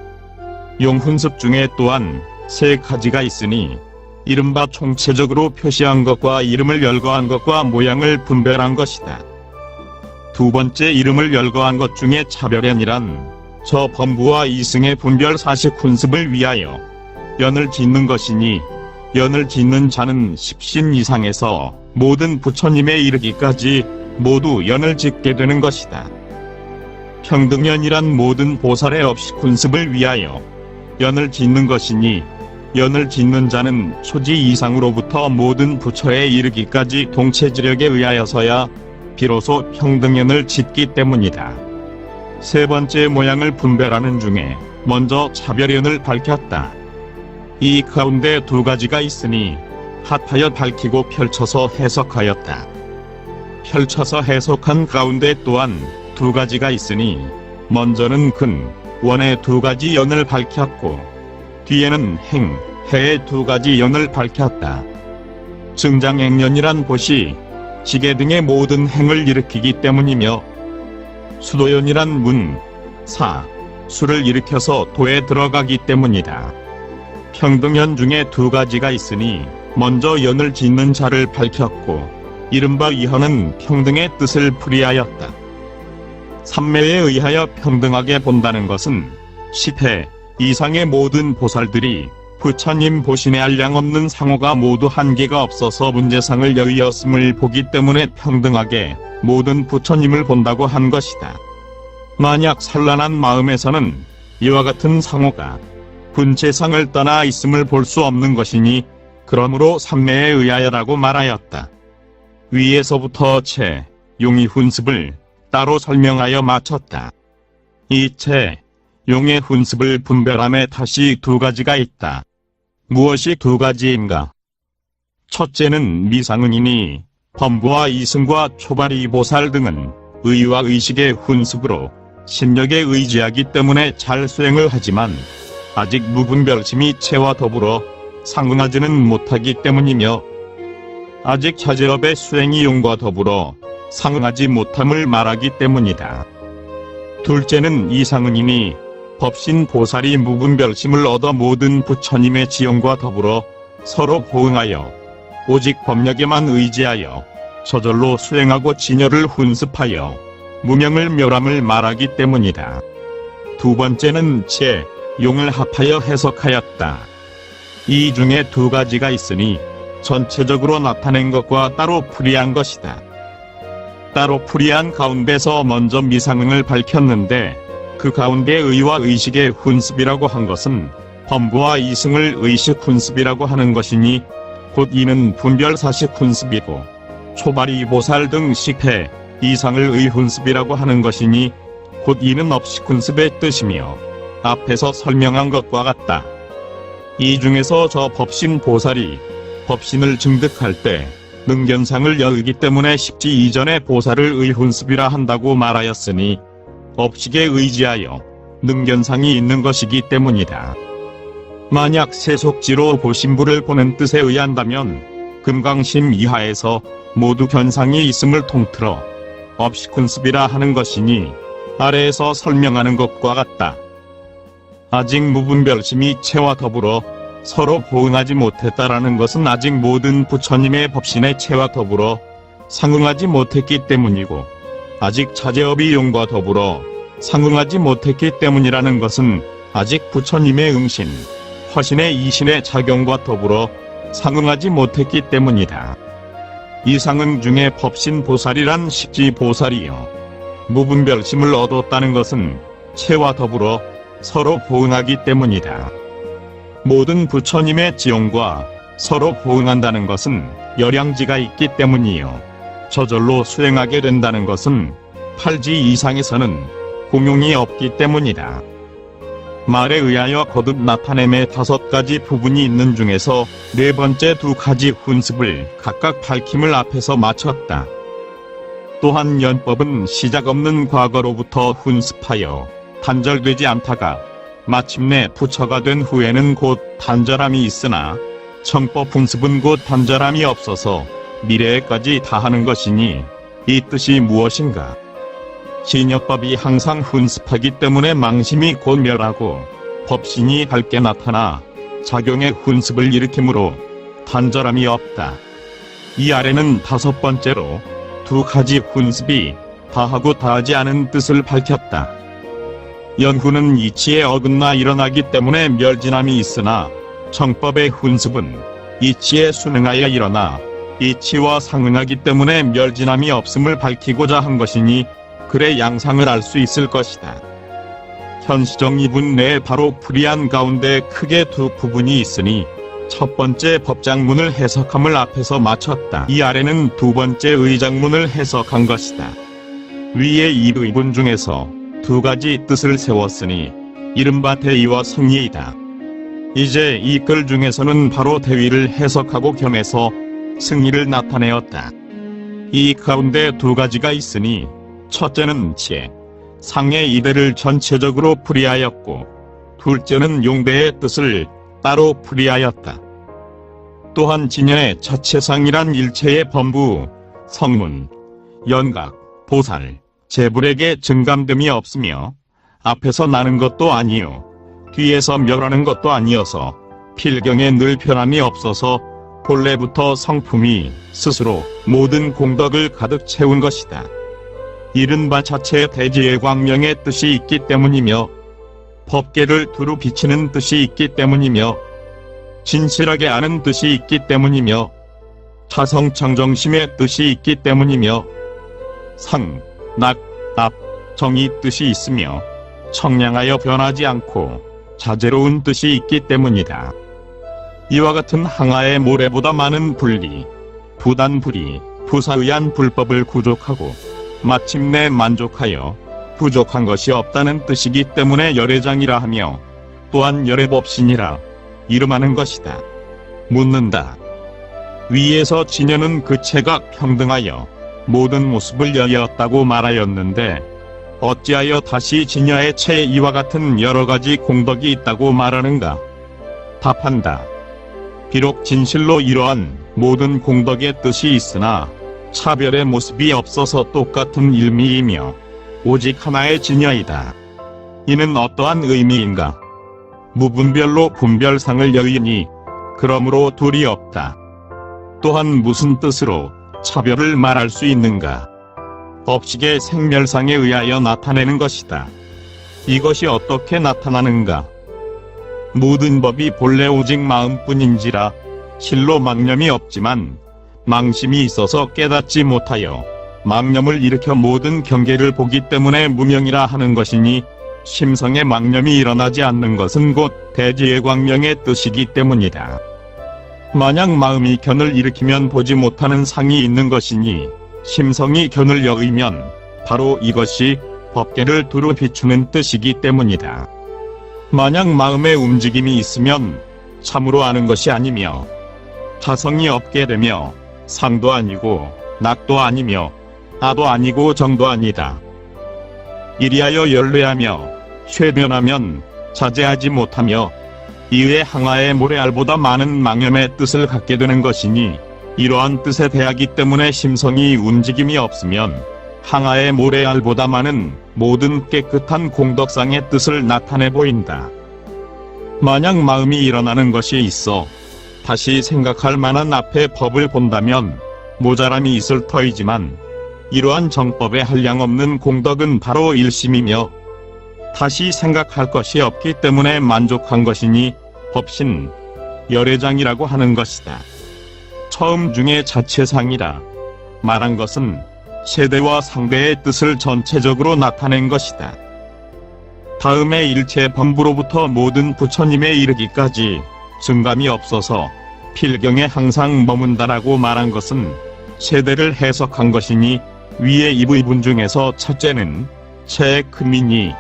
용훈습 중에 또한 세 가지가 있으니 이른바 총체적으로 표시한 것과 이름을 열거한 것과 모양을 분별한 것이다. 두 번째 이름을 열거한 것 중에 차별연이란 저 범부와 이승의 분별 사식 훈습을 위하여 연을 짓는 것이니 연을 짓는 자는 십신 이상에서 모든 부처님에 이르기까지 모두 연을 짓게 되는 것이다. 평등연이란 모든 보살의 업식 훈습을 위하여 연을 짓는 것이니 연을 짓는 자는 초지 이상으로부터 모든 부처에 이르기까지 동체지력에 의하여서야 비로소 평등연을 짓기 때문이다. 세 번째 모양을 분별하는 중에 먼저 차별연을 밝혔다. 이 가운데 두 가지가 있으니 합하여 밝히고 펼쳐서 해석하였다. 펼쳐서 해석한 가운데 또한 두 가지가 있으니 먼저는 근, 원의 두 가지 연을 밝혔고 뒤에는 행, 해의 두 가지 연을 밝혔다. 증장행연이란 보시, 지계 등의 모든 행을 일으키기 때문이며 수도연이란 문, 사, 수를 일으켜서 도에 들어가기 때문이다. 평등연 중에 두 가지가 있으니 먼저 연을 짓는 자를 밝혔고 이른바 이현은 평등의 뜻을 풀이하였다. 삼매에 의하여 평등하게 본다는 것은 10회 이상의 모든 보살들이 부처님 보신에 한량없는 상호가 모두 한계가 없어서 문제상을 여의었음을 보기 때문에 평등하게 모든 부처님을 본다고 한 것이다. 만약 산란한 마음에서는 이와 같은 상호가 분체상을 떠나 있음을 볼 수 없는 것이니 그러므로 삼매에 의하여라고 말하였다. 위에서부터 채, 용의 훈습을 따로 설명하여 마쳤다. 이 채, 용의 훈습을 분별함에 다시 두 가지가 있다. 무엇이 두 가지인가? 첫째는 미상은이니 범부와 이승과 초발이 보살 등은 의와 의식의 훈습으로 신력에 의지하기 때문에 잘 수행을 하지만 아직 무분별심이 체와 더불어 상응하지는 못하기 때문이며 아직 자제업의 수행이 용과 더불어 상응하지 못함을 말하기 때문이다. 둘째는 이상은이니 법신 보살이 무분별심을 얻어 모든 부처님의 지용과 더불어 서로 호응하여 오직 법력에만 의지하여 저절로 수행하고 진여를 훈습하여 무명을 멸함을 말하기 때문이다. 두 번째는 제, 용을 합하여 해석하였다. 이 중에 두 가지가 있으니 전체적으로 나타낸 것과 따로 풀이한 것이다. 따로 풀이한 가운데서 먼저 미상응을 밝혔는데 그 가운데 의와 의식의 훈습이라고 한 것은 범부와 이승을 의식 훈습이라고 하는 것이니 곧 이는 분별사식 훈습이고 초발이 보살 등 10회 이상을 의훈습이라고 하는 것이니 곧 이는 업식 훈습의 뜻이며 앞에서 설명한 것과 같다. 이 중에서 저 법신 보살이 법신을 증득할 때 능견상을 여의기 때문에 십지 이전의 보살을 의훈습이라 한다고 말하였으니 업식에 의지하여 능견상이 있는 것이기 때문이다. 만약 세속지로 보신부를 보는 뜻에 의한다면 금강심 이하에서 모두 견상이 있음을 통틀어 업식훈습이라 하는 것이니 아래에서 설명하는 것과 같다. 아직 무분별심이 체와 더불어 서로 호응하지 못했다라는 것은 아직 모든 부처님의 법신의 체와 더불어 상응하지 못했기 때문이고, 아직 자제업이 용과 더불어 상응하지 못했기 때문이라는 것은 아직 부처님의 응신, 화신의 이신의 작용과 더불어 상응하지 못했기 때문이다. 이 상응 중에 법신보살이란 식지보살이요, 무분별심을 얻었다는 것은 체와 더불어 서로 보응하기 때문이다. 모든 부처님의 지용과 서로 보응한다는 것은 열양지가 있기 때문이요, 저절로 수행하게 된다는 것은 팔지 이상에서는 공용이 없기 때문이다. 말에 의하여 거듭 나타냄의 5가지 부분이 있는 중에서 4번째 2가지 훈습을 각각 밝힘을 앞에서 마쳤다. 또한 연법은 시작 없는 과거로부터 훈습하여 단절되지 않다가 마침내 부처가 된 후에는 곧 단절함이 있으나, 정법 훈습은 곧 단절함이 없어서 미래에까지 다하는 것이니 이 뜻이 무엇인가? 진여법이 항상 훈습하기 때문에 망심이 곧 멸하고 법신이 밝게 나타나 작용의 훈습을 일으키므로 단절함이 없다. 이 아래는 5번째로 2가지 훈습이 다하고 다하지 않은 뜻을 밝혔다. 연후는 이치에 어긋나 일어나기 때문에 멸진함이 있으나, 정법의 훈습은 이치에 순응하여 일어나 이치와 상응하기 때문에 멸진함이 없음을 밝히고자 한 것이니, 그래 양상을 알 수 있을 것이다. 현시정 2분 내에 바로 불이한 가운데 크게 2 부분이 있으니, 첫 번째 법장문을 해석함을 앞에서 마쳤다. 이 아래는 2번째 의장문을 해석한 것이다. 위의 이 의분 중에서 2가지 뜻을 세웠으니 이른바 대의와 승리이다. 이제 이 글 중에서는 바로 대의를 해석하고 겸해서 승리를 나타내었다. 이 가운데 2가지가 있으니, 첫째는 체, 상의 이대를 전체적으로 풀이하였고, 둘째는 용대의 뜻을 따로 풀이하였다. 또한 진여의 자체상이란 일체의 범부, 성문, 연각, 보살, 재불에게 증감됨이 없으며, 앞에서 나는 것도 아니요 뒤에서 멸하는 것도 아니어서 필경에 늘 변함이 없어서 본래부터 성품이 스스로 모든 공덕을 가득 채운 것이다. 이른바 자체의 대지의 광명의 뜻이 있기 때문이며, 법계를 두루 비치는 뜻이 있기 때문이며, 진실하게 아는 뜻이 있기 때문이며, 자성청정심의 뜻이 있기 때문이며, 상, 낙, 답, 정의 뜻이 있으며, 청량하여 변하지 않고 자재로운 뜻이 있기 때문이다. 이와 같은 항아의 모래보다 많은 불리, 부단불이, 부사의한 불법을 구족하고 마침내 만족하여 부족한 것이 없다는 뜻이기 때문에 열애장이라 하며, 또한 열애법신이라 이름하는 것이다. 묻는다. 위에서 진여는 그 체가 평등하여 모든 모습을 여였다고 말하였는데, 어찌하여 다시 진여의 체에 이와 같은 여러가지 공덕이 있다고 말하는가? 답한다. 비록 진실로 이러한 모든 공덕의 뜻이 있으나 차별의 모습이 없어서 똑같은 일미이며 오직 하나의 진여이다. 이는 어떠한 의미인가? 무분별로 분별상을 여이니 그러므로 둘이 없다. 또한 무슨 뜻으로 차별을 말할 수 있는가? 법식의 생멸상에 의하여 나타내는 것이다. 이것이 어떻게 나타나는가? 모든 법이 본래 오직 마음뿐인지라 실로 망념이 없지만 망심이 있어서 깨닫지 못하여 망념을 일으켜 모든 경계를 보기 때문에 무명이라 하는 것이니, 심성의 망념이 일어나지 않는 것은 곧 대지의 광명의 뜻이기 때문이다. 만약 마음이 견을 일으키면 보지 못하는 상이 있는 것이니, 심성이 견을 여의면 바로 이것이 법계를 두루 비추는 뜻이기 때문이다. 만약 마음의 움직임이 있으면 참으로 아는 것이 아니며, 자성이 없게 되며 상도 아니고 낙도 아니며 아도 아니고 정도 아니다. 이리하여 열례하며 쇠변하면 자제하지 못하며 이외 항아의 모래알보다 많은 망념의 뜻을 갖게 되는 것이니, 이러한 뜻에 대하기 때문에 심성이 움직임이 없으면 항아의 모래알보다 많은 모든 깨끗한 공덕상의 뜻을 나타내 보인다. 만약 마음이 일어나는 것이 있어 다시 생각할 만한 앞의 법을 본다면 모자람이 있을 터이지만 이러한 정법에 한량없는 공덕은 바로 일심이며 다시 생각할 것이 없기 때문에 만족한 것이니 법신, 열애장이라고 하는 것이다. 처음 중에 자체상이라 말한 것은 세대와 상대의 뜻을 전체적으로 나타낸 것이다. 다음에 일체 범부로부터 모든 부처님에 이르기까지 증감이 없어서 필경에 항상 머문다라고 말한 것은 세대를 해석한 것이니 위에 이 부분 중에서 첫째는 체의 금이니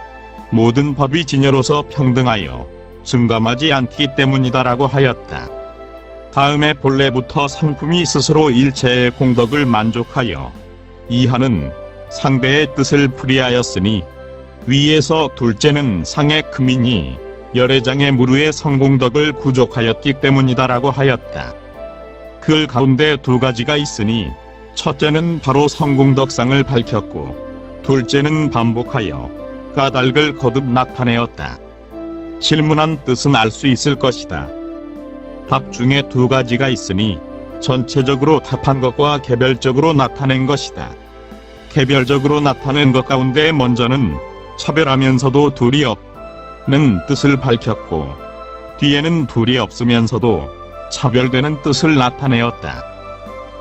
모든 법이 진여로서 평등하여 증감하지 않기 때문이다라고 하였다. 다음에 본래부터 상품이 스스로 일체의 공덕을 만족하여 이하는 상대의 뜻을 풀이하였으니 위에서 둘째는 상의 금이니 열애장의 무르의 성공덕을 부족하였기 때문이다라고 하였다. 그 가운데 두 가지가 있으니 첫째는 바로 성공덕상을 밝혔고 둘째는 반복하여 까닭을 거듭 나타내었다. 질문한 뜻은 알 수 있을 것이다. 답 중에 두 가지가 있으니 전체적으로 답한 것과 개별적으로 나타낸 것이다. 개별적으로 나타낸 것 가운데 먼저는 차별하면서도 둘이 없는 뜻을 밝혔고 뒤에는 둘이 없으면서도 차별되는 뜻을 나타내었다.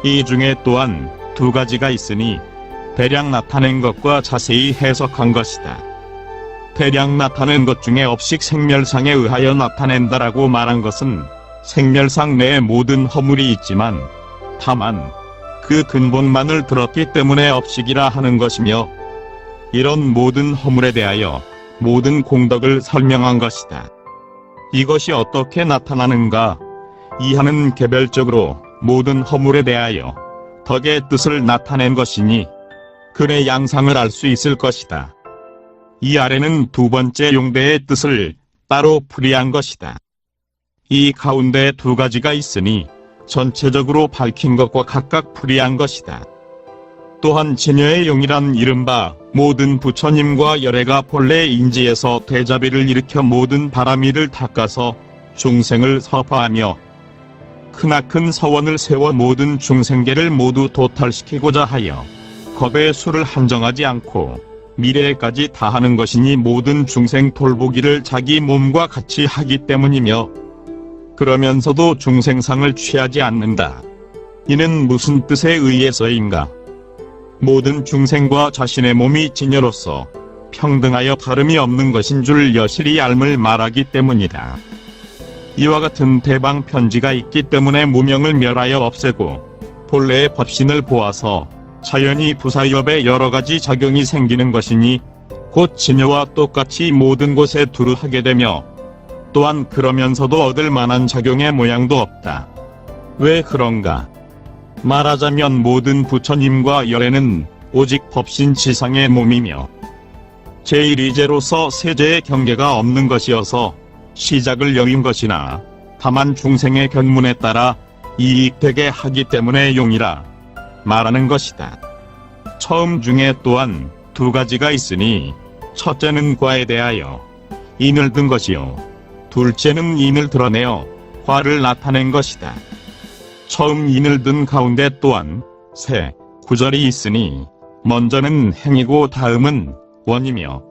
이 중에 또한 두 가지가 있으니 대략 나타낸 것과 자세히 해석한 것이다. 대략 나타낸 것 중에 업식 생멸상에 의하여 나타낸다라고 말한 것은 생멸상 내에 모든 허물이 있지만 다만 그 근본만을 들었기 때문에 업식이라 하는 것이며 이런 모든 허물에 대하여 모든 공덕을 설명한 것이다. 이것이 어떻게 나타나는가? 이하는 개별적으로 모든 허물에 대하여 덕의 뜻을 나타낸 것이니 근의 양상을 알 수 있을 것이다. 이 아래는 두 번째 용대의 뜻을 따로 풀이한 것이다. 이 가운데 두 가지가 있으니 전체적으로 밝힌 것과 각각 풀이한 것이다. 또한 진여의 용이란 이른바 모든 부처님과 열애가 본래 인지에서 대자비를 일으켜 모든 바람이를 닦아서 중생을 서파하며 크나큰 서원을 세워 모든 중생계를 모두 도탈시키고자 하여 겁의 수를 한정하지 않고 미래에까지 다하는 것이니 모든 중생 돌보기를 자기 몸과 같이 하기 때문이며 그러면서도 중생상을 취하지 않는다. 이는 무슨 뜻에 의해서인가? 모든 중생과 자신의 몸이 진여로서 평등하여 다름이 없는 것인 줄 여실히 알물 말하기 때문이다. 이와 같은 대방 편지가 있기 때문에 무명을 멸하여 없애고 본래의 법신을 보아서 자연히 부사협에 여러가지 작용이 생기는 것이니 곧 진여와 똑같이 모든 곳에 두루 하게 되며 또한 그러면서도 얻을 만한 작용의 모양도 없다. 왜 그런가? 말하자면 모든 부처님과 열애는 오직 법신 지상의 몸이며 제1이제로서 세제의 경계가 없는 것이어서 시작을 여긴 것이나 다만 중생의 견문에 따라 이익되게 하기 때문에 용이라 말하는 것이다. 처음 중에 또한 두 가지가 있으니 첫째는 과에 대하여 인을 든 것이요 둘째는 인을 드러내어 과를 나타낸 것이다. 처음 인을 든 가운데 또한 세 구절이 있으니 먼저는 행이고 다음은 원이며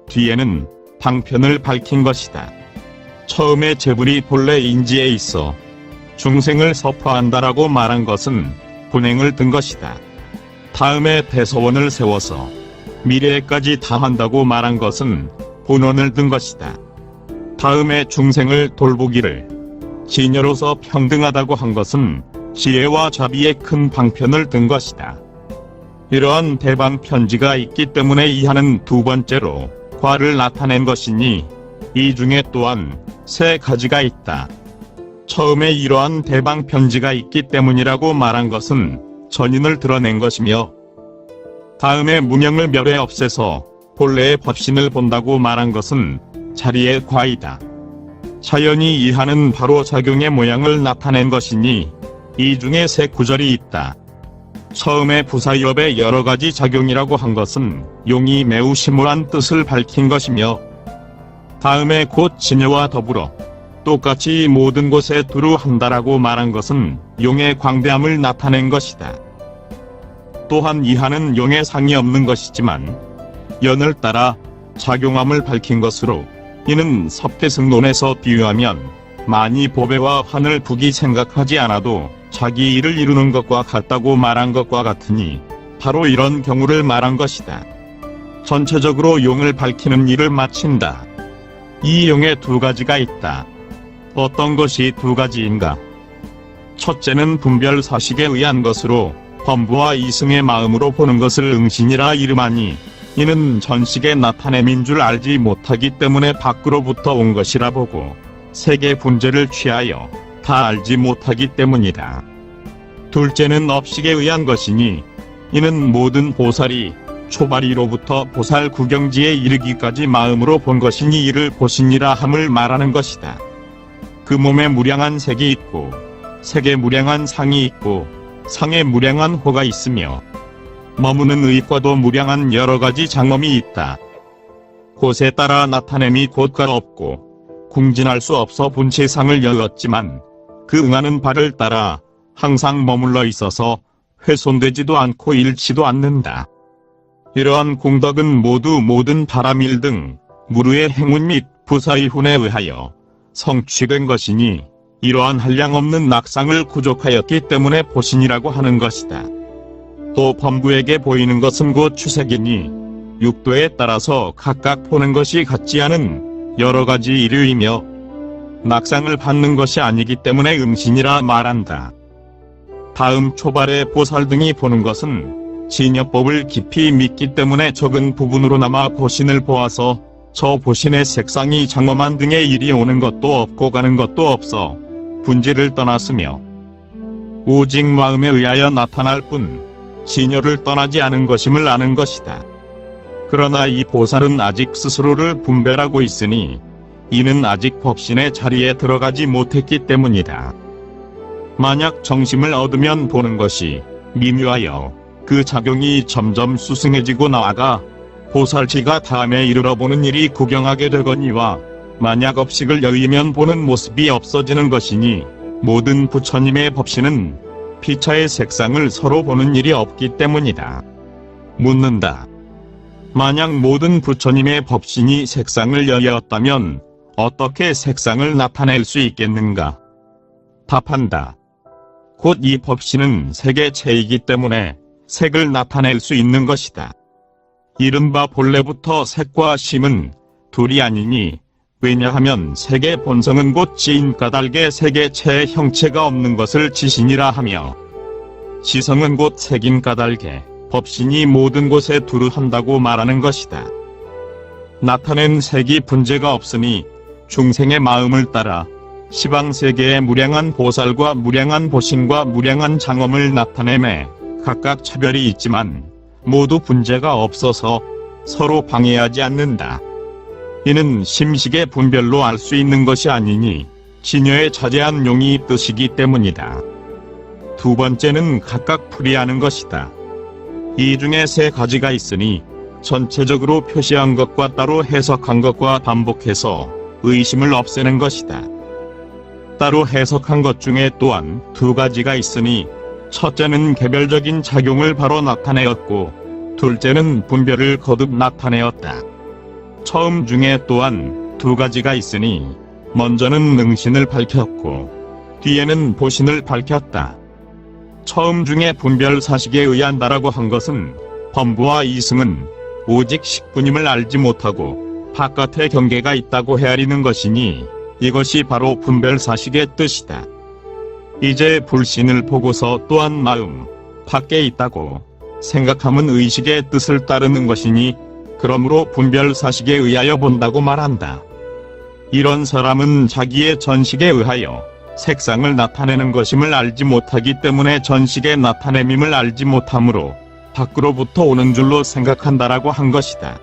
뒤에는 방편을 밝힌 것이다. 처음에 재불이 본래 인지에 있어 중생을 서파한다라고 말한 것은 본행을 든 것이다. 다음에 대서원을 세워서 미래에까지 다한다고 말한 것은 본원을 든 것이다. 다음에 중생을 돌보기를 진여로서 평등하다고 한 것은 지혜와 자비의 큰 방편을 든 것이다. 이러한 대방 편지가 있기 때문에 이하는 두 번째로 과를 나타낸 것이니 이 중에 또한 세 가지가 있다. 처음에 이러한 대방 편지가 있기 때문이라고 말한 것은 전인을 드러낸 것이며 다음에 무명을 멸해 없애서 본래의 법신을 본다고 말한 것은 자리의 과이다. 자연히 이하는 바로 작용의 모양을 나타낸 것이니 이 중에 세 구절이 있다. 처음에 부사협의 여러가지 작용이라고 한 것은 용이 매우 심오한 뜻을 밝힌 것이며 다음에 곧 진여와 더불어 똑같이 모든 곳에 두루 한다라고 말한 것은 용의 광대함을 나타낸 것이다. 또한 이하는 용의 상이 없는 것이지만 연을 따라 작용함을 밝힌 것으로 이는 석대승론에서 비유하면 만이 보배와 환을 북이 생각하지 않아도 자기 일을 이루는 것과 같다고 말한 것과 같으니 바로 이런 경우를 말한 것이다. 전체적으로 용을 밝히는 일을 마친다. 이 용에 두 가지가 있다. 어떤 것이 두 가지인가? 첫째는 분별사식에 의한 것으로 범부와 이승의 마음으로 보는 것을 응신이라 이름하니 이는 전식의 나타냄인 줄 알지 못하기 때문에 밖으로부터 온 것이라 보고 세계 분재를 취하여 다 알지 못하기 때문이다. 둘째는 업식에 의한 것이니 이는 모든 보살이 초발이로부터 보살 구경지에 이르기까지 마음으로 본 것이니 이를 보신이라 함을 말하는 것이다. 그 몸에 무량한 색이 있고 색에 무량한 상이 있고 상에 무량한 호가 있으며 머무는 의과도 무량한 여러가지 장엄이 있다. 곳에 따라 나타냄이 곧가 없고 궁진할 수 없어 본체상을 열었지만 그 응하는 바를 따라 항상 머물러 있어서 훼손되지도 않고 잃지도 않는다. 이러한 공덕은 모두 모든 바람일 등 무르의 행운 및 부사의 훈에 의하여 성취된 것이니 이러한 한량없는 낙상을 구족하였기 때문에 보신이라고 하는 것이다. 또 범부에게 보이는 것은 곧 추색이니 육도에 따라서 각각 보는 것이 같지 않은 여러가지 이류이며 낙상을 받는 것이 아니기 때문에 음신이라 말한다. 다음 초발의 보살 등이 보는 것은 진여법을 깊이 믿기 때문에 적은 부분으로나마 보신을 보아서 저 보신의 색상이 장엄한 등의 일이 오는 것도 없고 가는 것도 없어 분지를 떠났으며 오직 마음에 의하여 나타날 뿐 진여를 떠나지 않은 것임을 아는 것이다. 그러나 이 보살은 아직 스스로를 분별하고 있으니 이는 아직 법신의 자리에 들어가지 못했기 때문이다. 만약 정심을 얻으면 보는 것이 미묘하여 그 작용이 점점 수승해지고 나아가 보살치가 다음에 이르러 보는 일이 구경하게 되거니와 만약 업식을 여의면 보는 모습이 없어지는 것이니 모든 부처님의 법신은 피차의 색상을 서로 보는 일이 없기 때문이다. 묻는다. 만약 모든 부처님의 법신이 색상을 여였다면 어떻게 색상을 나타낼 수 있겠는가? 답한다. 곧 이 법신은 색의 체이기 때문에 색을 나타낼 수 있는 것이다. 이른바 본래부터 색과 심은 둘이 아니니 왜냐하면 색의 본성은 곧 지인 까닭에 색의 체의 형체가 없는 것을 지신이라 하며 지성은 곧 색인 까닭에 법신이 모든 곳에 두루한다고 말하는 것이다. 나타낸 색이 분재가 없으니 중생의 마음을 따라 시방세계의 무량한 보살과 무량한 보신과 무량한 장엄을 나타내매 각각 차별이 있지만 모두 분재가 없어서 서로 방해하지 않는다. 이는 심식의 분별로 알 수 있는 것이 아니니 진여에 자제한 용이 뜻이기 때문이다. 두 번째는 각각 풀이하는 것이다. 이 중에 세 가지가 있으니 전체적으로 표시한 것과 따로 해석한 것과 반복해서 의심을 없애는 것이다. 따로 해석한 것 중에 또한 두 가지가 있으니 첫째는 개별적인 작용을 바로 나타내었고 둘째는 분별을 거듭 나타내었다. 처음 중에 또한 두 가지가 있으니 먼저는 능신을 밝혔고 뒤에는 보신을 밝혔다. 처음 중에 분별사식에 의한다라고 한 것은 범부와 이승은 오직 식분임을 알지 못하고 바깥에 경계가 있다고 헤아리는 것이니 이것이 바로 분별사식의 뜻이다. 이제 불신을 보고서 또한 마음 밖에 있다고 생각함은 의식의 뜻을 따르는 것이니 그러므로 분별사식에 의하여 본다고 말한다. 이런 사람은 자기의 전식에 의하여 색상을 나타내는 것임을 알지 못하기 때문에 전식의 나타냄임을 알지 못하므로 밖으로부터 오는 줄로 생각한다라고 한 것이다.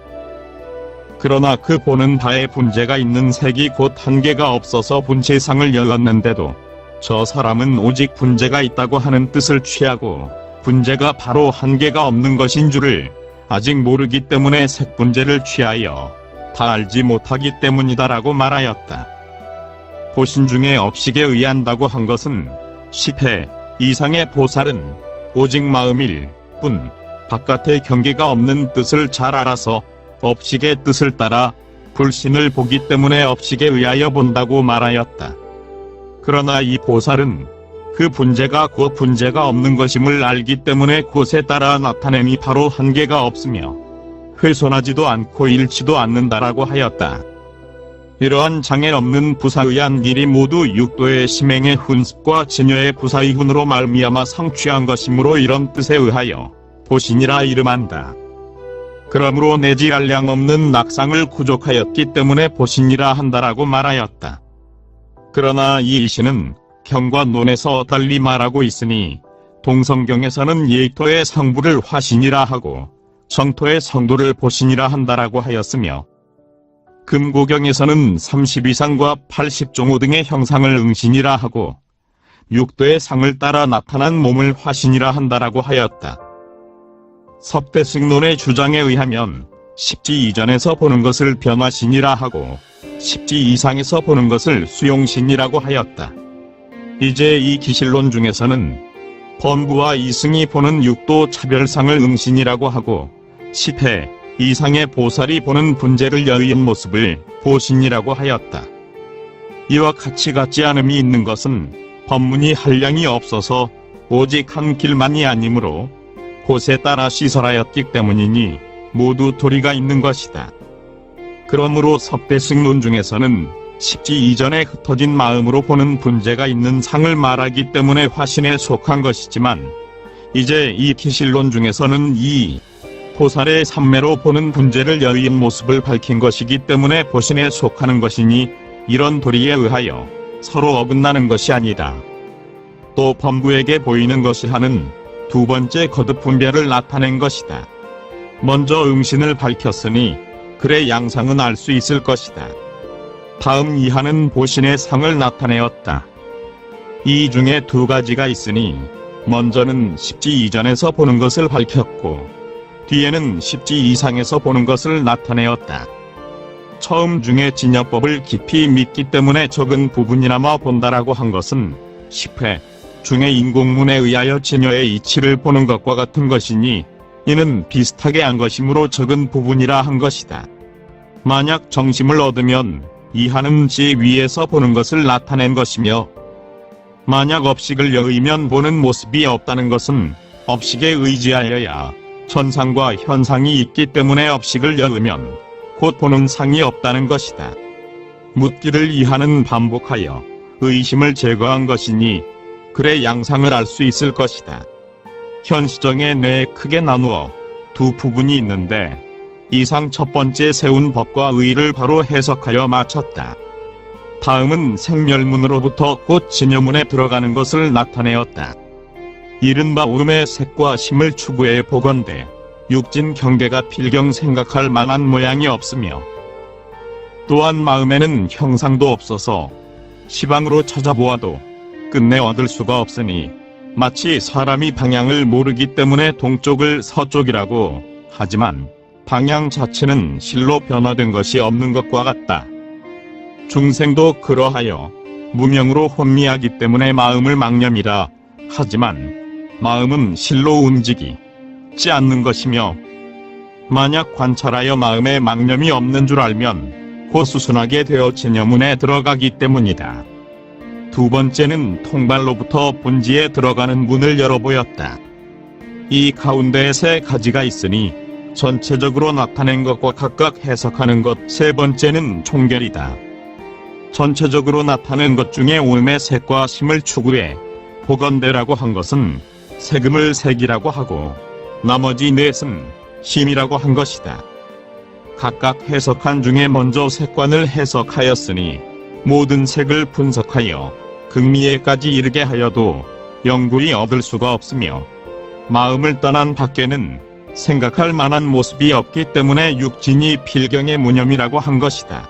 그러나 그 보는 바에 분재가 있는 색이 곧 한계가 없어서 분체상을 열었는데도 저 사람은 오직 분재가 있다고 하는 뜻을 취하고 분재가 바로 한계가 없는 것인 줄을 아직 모르기 때문에 색분재를 취하여 다 알지 못하기 때문이다라고 말하였다. 보신 중에 업식에 의한다고 한 것은 10회 이상의 보살은 오직 마음일 뿐 바깥의 경계가 없는 뜻을 잘 알아서 업식의 뜻을 따라 불신을 보기 때문에 업식에 의하여 본다고 말하였다. 그러나 이 보살은 그 분재가 곧 분재가 없는 것임을 알기 때문에 곧에 따라 나타냄이 바로 한계가 없으며 훼손하지도 않고 잃지도 않는다라고 하였다. 이러한 장애 없는 부사의한 일이 모두 육도의 심행의 훈습과 진여의 부사의훈으로 말미암아 성취한 것이므로 이런 뜻에 의하여 보신이라 이름한다. 그러므로 내지알량 없는 낙상을 구족하였기 때문에 보신이라 한다라고 말하였다. 그러나 이 이시는 경과 논에서 달리 말하고 있으니 동성경에서는 예토의 성부를 화신이라 하고 정토의 성도를 보신이라 한다라고 하였으며 금고경에서는 32상과 80종호 등의 형상을 응신이라 하고 육도의 상을 따라 나타난 몸을 화신이라 한다라고 하였다. 석대승론의 주장에 의하면 십지 이전에서 보는 것을 변화신이라 하고 십지 이상에서 보는 것을 수용신이라고 하였다. 이제 이 기실론 중에서는 범부와 이승이 보는 육도 차별상을 응신이라고 하고 10회 이상의 보살이 보는 분재를 여의은 모습을 보신이라고 하였다. 이와 같이 같지 않음이 있는 것은 법문이 한량이 없어서 오직 한 길만이 아니므로 곳에 따라 시설하였기 때문이니 모두 도리가 있는 것이다. 그러므로 석대승론 중에서는 십지 이전에 흩어진 마음으로 보는 분재가 있는 상을 말하기 때문에 화신에 속한 것이지만 이제 이 기실론 중에서는 이 보살의 삼매로 보는 분재를 여의은 모습을 밝힌 것이기 때문에 보신에 속하는 것이니 이런 도리에 의하여 서로 어긋나는 것이 아니다. 또 범부에게 보이는 것이 하는 두 번째 거듭 분별을 나타낸 것이다. 먼저 응신을 밝혔으니 그의 양상은 알 수 있을 것이다. 다음 이하는 보신의 상을 나타내었다. 이 중에 두 가지가 있으니 먼저는 십지 이전에서 보는 것을 밝혔고 뒤에는 십지 이상에서 보는 것을 나타내었다. 처음 중에 진여법을 깊이 믿기 때문에 적은 부분이나마 본다라고 한 것은 10회 중의 인공문에 의하여 진여의 이치를 보는 것과 같은 것이니 이는 비슷하게 한 것이므로 적은 부분이라 한 것이다. 만약 정심을 얻으면 이하는 지 위에서 보는 것을 나타낸 것이며 만약 업식을 여의면 보는 모습이 없다는 것은 업식에 의지하여야 천상과 현상이 있기 때문에 업식을 여의면 곧 보는 상이 없다는 것이다. 묻기를 이하는 반복하여 의심을 제거한 것이니 그의 양상을 알 수 있을 것이다. 현시정의 뇌에 크게 나누어 두 부분이 있는데 이상 첫 번째 세운 법과 의를 바로 해석하여 마쳤다. 다음은 생멸문으로부터 곧 진여문에 들어가는 것을 나타내었다. 이른바 오름의 색과 심을 추구해 보건대 육진 경계가 필경 생각할 만한 모양이 없으며 또한 마음에는 형상도 없어서 시방으로 찾아보아도 끝내 얻을 수가 없으니 마치 사람이 방향을 모르기 때문에 동쪽을 서쪽이라고 하지만 방향 자체는 실로 변화된 것이 없는 것과 같다. 중생도 그러하여 무명으로 혼미하기 때문에 마음을 망념이라 하지만 마음은 실로 움직이지 않는 것이며 만약 관찰하여 마음에 망념이 없는 줄 알면 곧 수순하게 되어 진여문에 들어가기 때문이다. 두 번째는 통발로부터 본지에 들어가는 문을 열어보였다. 이 가운데에 세 가지가 있으니 전체적으로 나타낸 것과 각각 해석하는 것. 세 번째는 총결이다. 전체적으로 나타낸 것 중에 오름의 색과 심을 추구해 보건대라고 한 것은 색음을 색이라고 하고 나머지 넷은 심이라고 한 것이다. 각각 해석한 중에 먼저 색관을 해석하였으니 모든 색을 분석하여 극미에까지 이르게 하여도 영구히 얻을 수가 없으며 마음을 떠난 밖에는 생각할 만한 모습이 없기 때문에 육진이 필경의 무념이라고 한 것이다.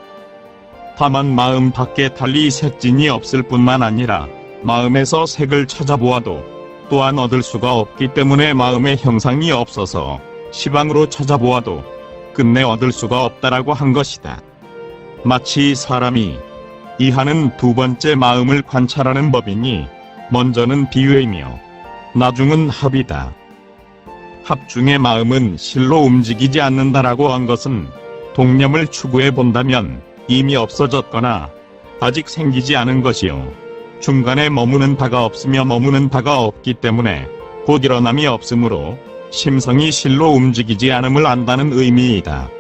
다만 마음 밖에 달리 색진이 없을 뿐만 아니라 마음에서 색을 찾아보아도 또한 얻을 수가 없기 때문에 마음의 형상이 없어서 시방으로 찾아보아도 끝내 얻을 수가 없다라고 한 것이다. 마치 사람이 이하는 두 번째 마음을 관찰하는 법이니 먼저는 비유이며 나중은 합이다. 합중의 마음은 실로 움직이지 않는다라고 한 것은 동념을 추구해 본다면 이미 없어졌거나 아직 생기지 않은 것이요. 중간에 머무는 바가 없으며 머무는 바가 없기 때문에 곧 일어남이 없으므로 심성이 실로 움직이지 않음을 안다는 의미이다.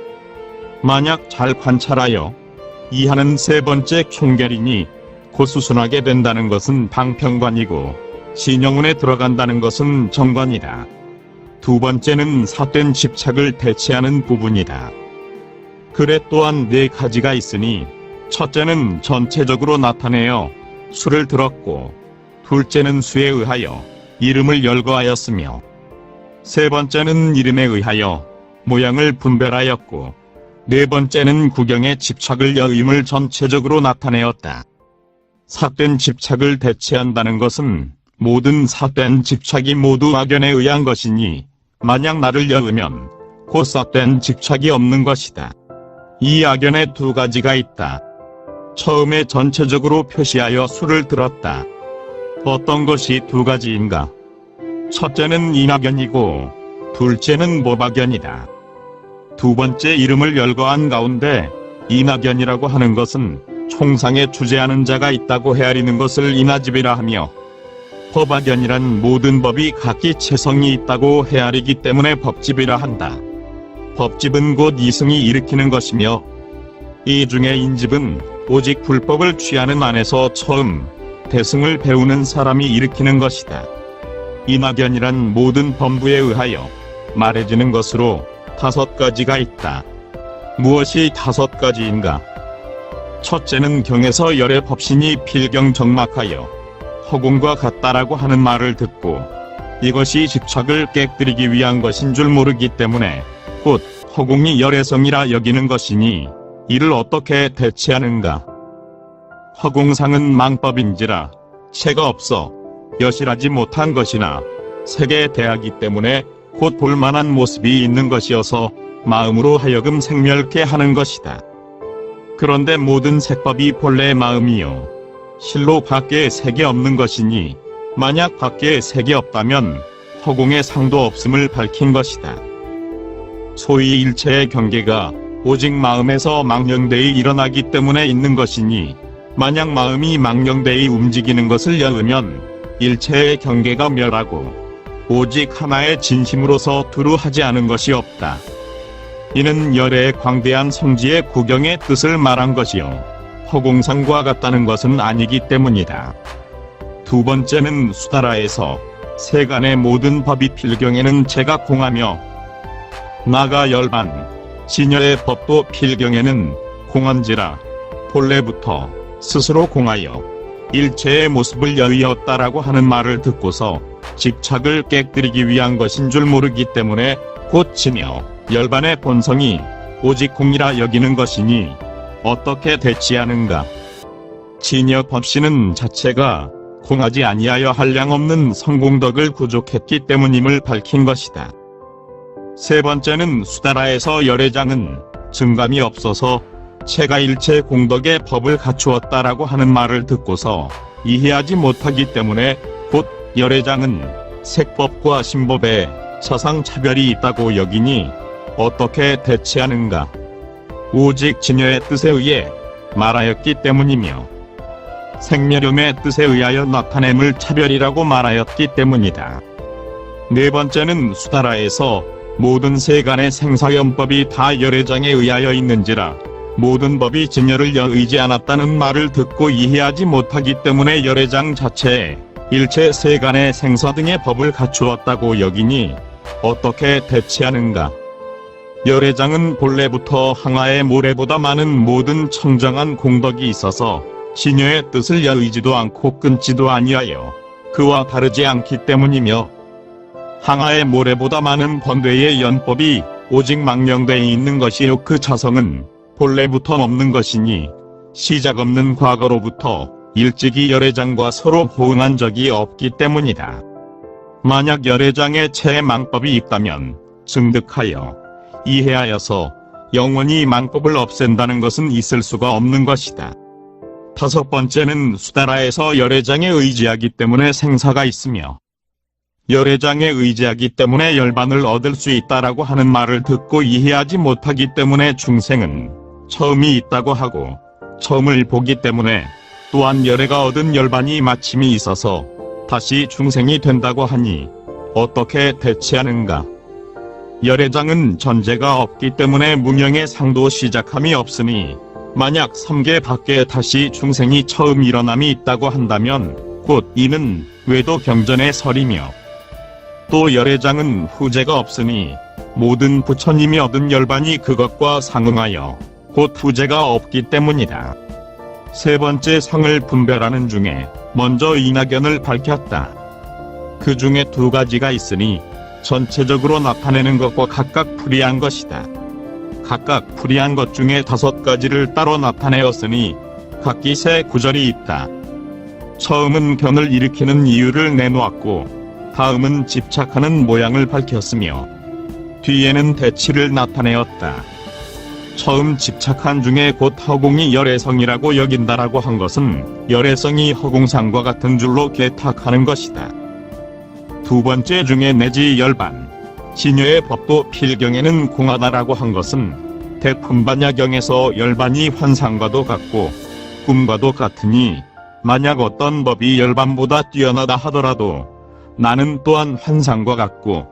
만약 잘 관찰하여 이하는 세 번째 총결이니 곧 수순하게 된다는 것은 방평관이고 신영운에 들어간다는 것은 정관이다. 두 번째는 삿된 집착을 대체하는 부분이다. 글에 또한 네 가지가 있으니 첫째는 전체적으로 나타내어 수를 들었고 둘째는 수에 의하여 이름을 열거하였으며 세 번째는 이름에 의하여 모양을 분별하였고 네 번째는 구경의 집착을 여임을 전체적으로 나타내었다. 삿된 집착을 대체한다는 것은 모든 삿된 집착이 모두 악연에 의한 것이니 만약 나를 여으면 곧 삿된 집착이 없는 것이다. 이 악연에 두 가지가 있다. 처음에 전체적으로 표시하여 수를 들었다. 어떤 것이 두 가지인가? 첫째는 인악연이고 둘째는 모박연이다. 두 번째 이름을 열거한 가운데 인악연이라고 하는 것은 총상에 주재하는 자가 있다고 헤아리는 것을 인하집이라 하며 법악연이란 모든 법이 각기 체성이 있다고 헤아리기 때문에 법집이라 한다. 법집은 곧 이승이 일으키는 것이며 이 중에 인집은 오직 불법을 취하는 안에서 처음 대승을 배우는 사람이 일으키는 것이다. 인악연이란 모든 범부에 의하여 말해지는 것으로 다섯 가지가 있다. 무엇이 다섯 가지인가? 첫째는 경에서 열의 법신이 필경정막하여 허공과 같다라고 하는 말을 듣고 이것이 집착을 깨뜨리기 위한 것인 줄 모르기 때문에 곧 허공이 열의 성이라 여기는 것이니 이를 어떻게 대체하는가? 허공상은 망법인지라 체가 없어 여실하지 못한 것이나 색에 대하기 때문에 곧 볼만한 모습이 있는 것이어서 마음으로 하여금 생멸케 하는 것이다. 그런데 모든 색법이 본래 마음이요 실로 밖에 색이 없는 것이니 만약 밖에 색이 없다면 허공에 상도 없음을 밝힌 것이다. 소위 일체의 경계가 오직 마음에서 망령되이 일어나기 때문에 있는 것이니 만약 마음이 망령되이 움직이는 것을 여으면 일체의 경계가 멸하고 오직 하나의 진심으로서 두루 하지 않은 것이 없다. 이는 열의 광대한 성지의 구경의 뜻을 말한 것이요 허공상과 같다는 것은 아니기 때문이다. 두 번째는 수다라에서 세간의 모든 법이 필경에는 제가 공하며 나가 열반 진열의 법도 필경에는 공한지라 본래부터 스스로 공하여 일체의 모습을 여의었다라고 하는 말을 듣고서 집착을 깨뜨리기 위한 것인 줄 모르기 때문에 곧 진여 열반의 본성이 오직 공이라 여기는 것이니 어떻게 대치하는가? 진여 법신은 자체가 공하지 아니하여 한량없는 성공덕을 구족했기 때문임을 밝힌 것이다. 세 번째는 수다라에서 열애장은 증감이 없어서 체가 일체 공덕의 법을 갖추었다라고 하는 말을 듣고서 이해하지 못하기 때문에 곧 열애장은 색법과 신법에 서상차별이 있다고 여기니 어떻게 대체하는가? 오직 진여의 뜻에 의해 말하였기 때문이며 생멸음의 뜻에 의하여 나타냄을 차별이라고 말하였기 때문이다. 네 번째는 수다라에서 모든 세간의 생사연법이 다 열애장에 의하여 있는지라 모든 법이 진여를 여의지 않았다는 말을 듣고 이해하지 못하기 때문에 열애장 자체에 일체 세간의 생사 등의 법을 갖추었다고 여기니 어떻게 대체하는가? 열애장은 본래부터 항아의 모래보다 많은 모든 청정한 공덕이 있어서 진여의 뜻을 여의지도 않고 끊지도 아니하여 그와 다르지 않기 때문이며 항아의 모래보다 많은 번뇌의 연법이 오직 망령되어 있는 것이요 그 자성은 본래부터 없는 것이니 시작 없는 과거로부터 일찍이 열애장과 서로 호응한 적이 없기 때문이다. 만약 열애장에 체의 망법이 있다면 증득하여 이해하여서 영원히 망법을 없앤다는 것은 있을 수가 없는 것이다. 다섯 번째는 수다라에서 열애장에 의지하기 때문에 생사가 있으며 열애장에 의지하기 때문에 열반을 얻을 수 있다라고 하는 말을 듣고 이해하지 못하기 때문에 중생은 처음이 있다고 하고, 처음을 보기 때문에 또한 열애가 얻은 열반이 마침이 있어서 다시 중생이 된다고 하니 어떻게 대체하는가? 열애장은 전제가 없기 때문에 무명의 상도 시작함이 없으니 만약 3계 밖에 다시 중생이 처음 일어남이 있다고 한다면 곧 이는 외도 경전의 설이며, 또 열애장은 후제가 없으니 모든 부처님이 얻은 열반이 그것과 상응하여 곧 후제가 없기 때문이다. 세 번째 성을 분별하는 중에 먼저 이낙연을 밝혔다. 그 중에 두 가지가 있으니 전체적으로 나타내는 것과 각각 풀이한 것이다. 각각 풀이한 것 중에 5가지를 따로 나타내었으니 각기 세 구절이 있다. 처음은 견을 일으키는 이유를 내놓았고, 다음은 집착하는 모양을 밝혔으며, 뒤에는 대치를 나타내었다. 처음 집착한 중에 곧 허공이 열애성이라고 여긴다라고 한 것은 열애성이 허공상과 같은 줄로 개탁하는 것이다. 두 번째 중에 내지 열반, 진여의 법도 필경에는 공하다라고 한 것은 대품반야경에서 열반이 환상과도 같고 꿈과도 같으니 만약 어떤 법이 열반보다 뛰어나다 하더라도 나는 또한 환상과 같고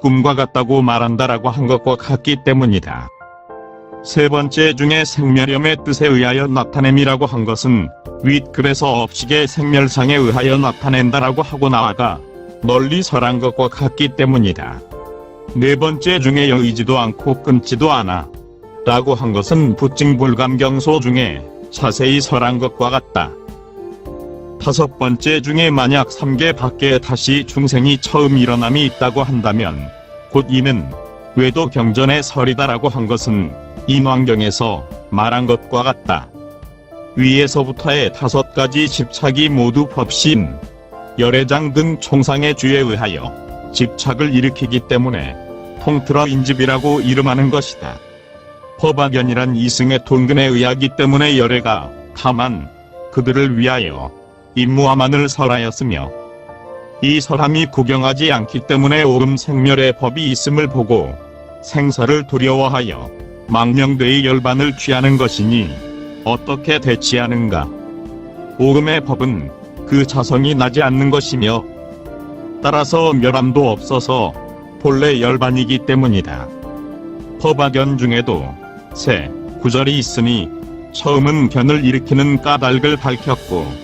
꿈과 같다고 말한다라고 한 것과 같기 때문이다. 세 번째 중에 생멸염의 뜻에 의하여 나타냄이라고 한 것은 윗글에서 업식의 생멸상에 의하여 나타낸다라고 하고 나아가 널리 설한 것과 같기 때문이다. 네 번째 중에 여의지도 않고 끊지도 않아 라고 한 것은 부증불감경소 중에 자세히 설한 것과 같다. 다섯 번째 중에 만약 3계 밖에 다시 중생이 처음 일어남이 있다고 한다면 곧 이는 외도 경전의 설이다라고 한 것은 인왕경에서 말한 것과 같다. 위에서부터의 5가지 집착이 모두 법신, 열애장 등 총상의 주에 의하여 집착을 일으키기 때문에 통틀어 인집이라고 이름하는 것이다. 법학연이란 이승의 돈근에 의하기 때문에 열애가 다만 그들을 위하여 임무화만을 설하였으며, 이 설함이 구경하지 않기 때문에 오금 생멸의 법이 있음을 보고 생사를 두려워하여 망명되의 열반을 취하는 것이니 어떻게 대치하는가? 오금의 법은 그 자성이 나지 않는 것이며 따라서 멸함도 없어서 본래 열반이기 때문이다. 법학연 중에도 세 구절이 있으니 처음은 견을 일으키는 까닭을 밝혔고,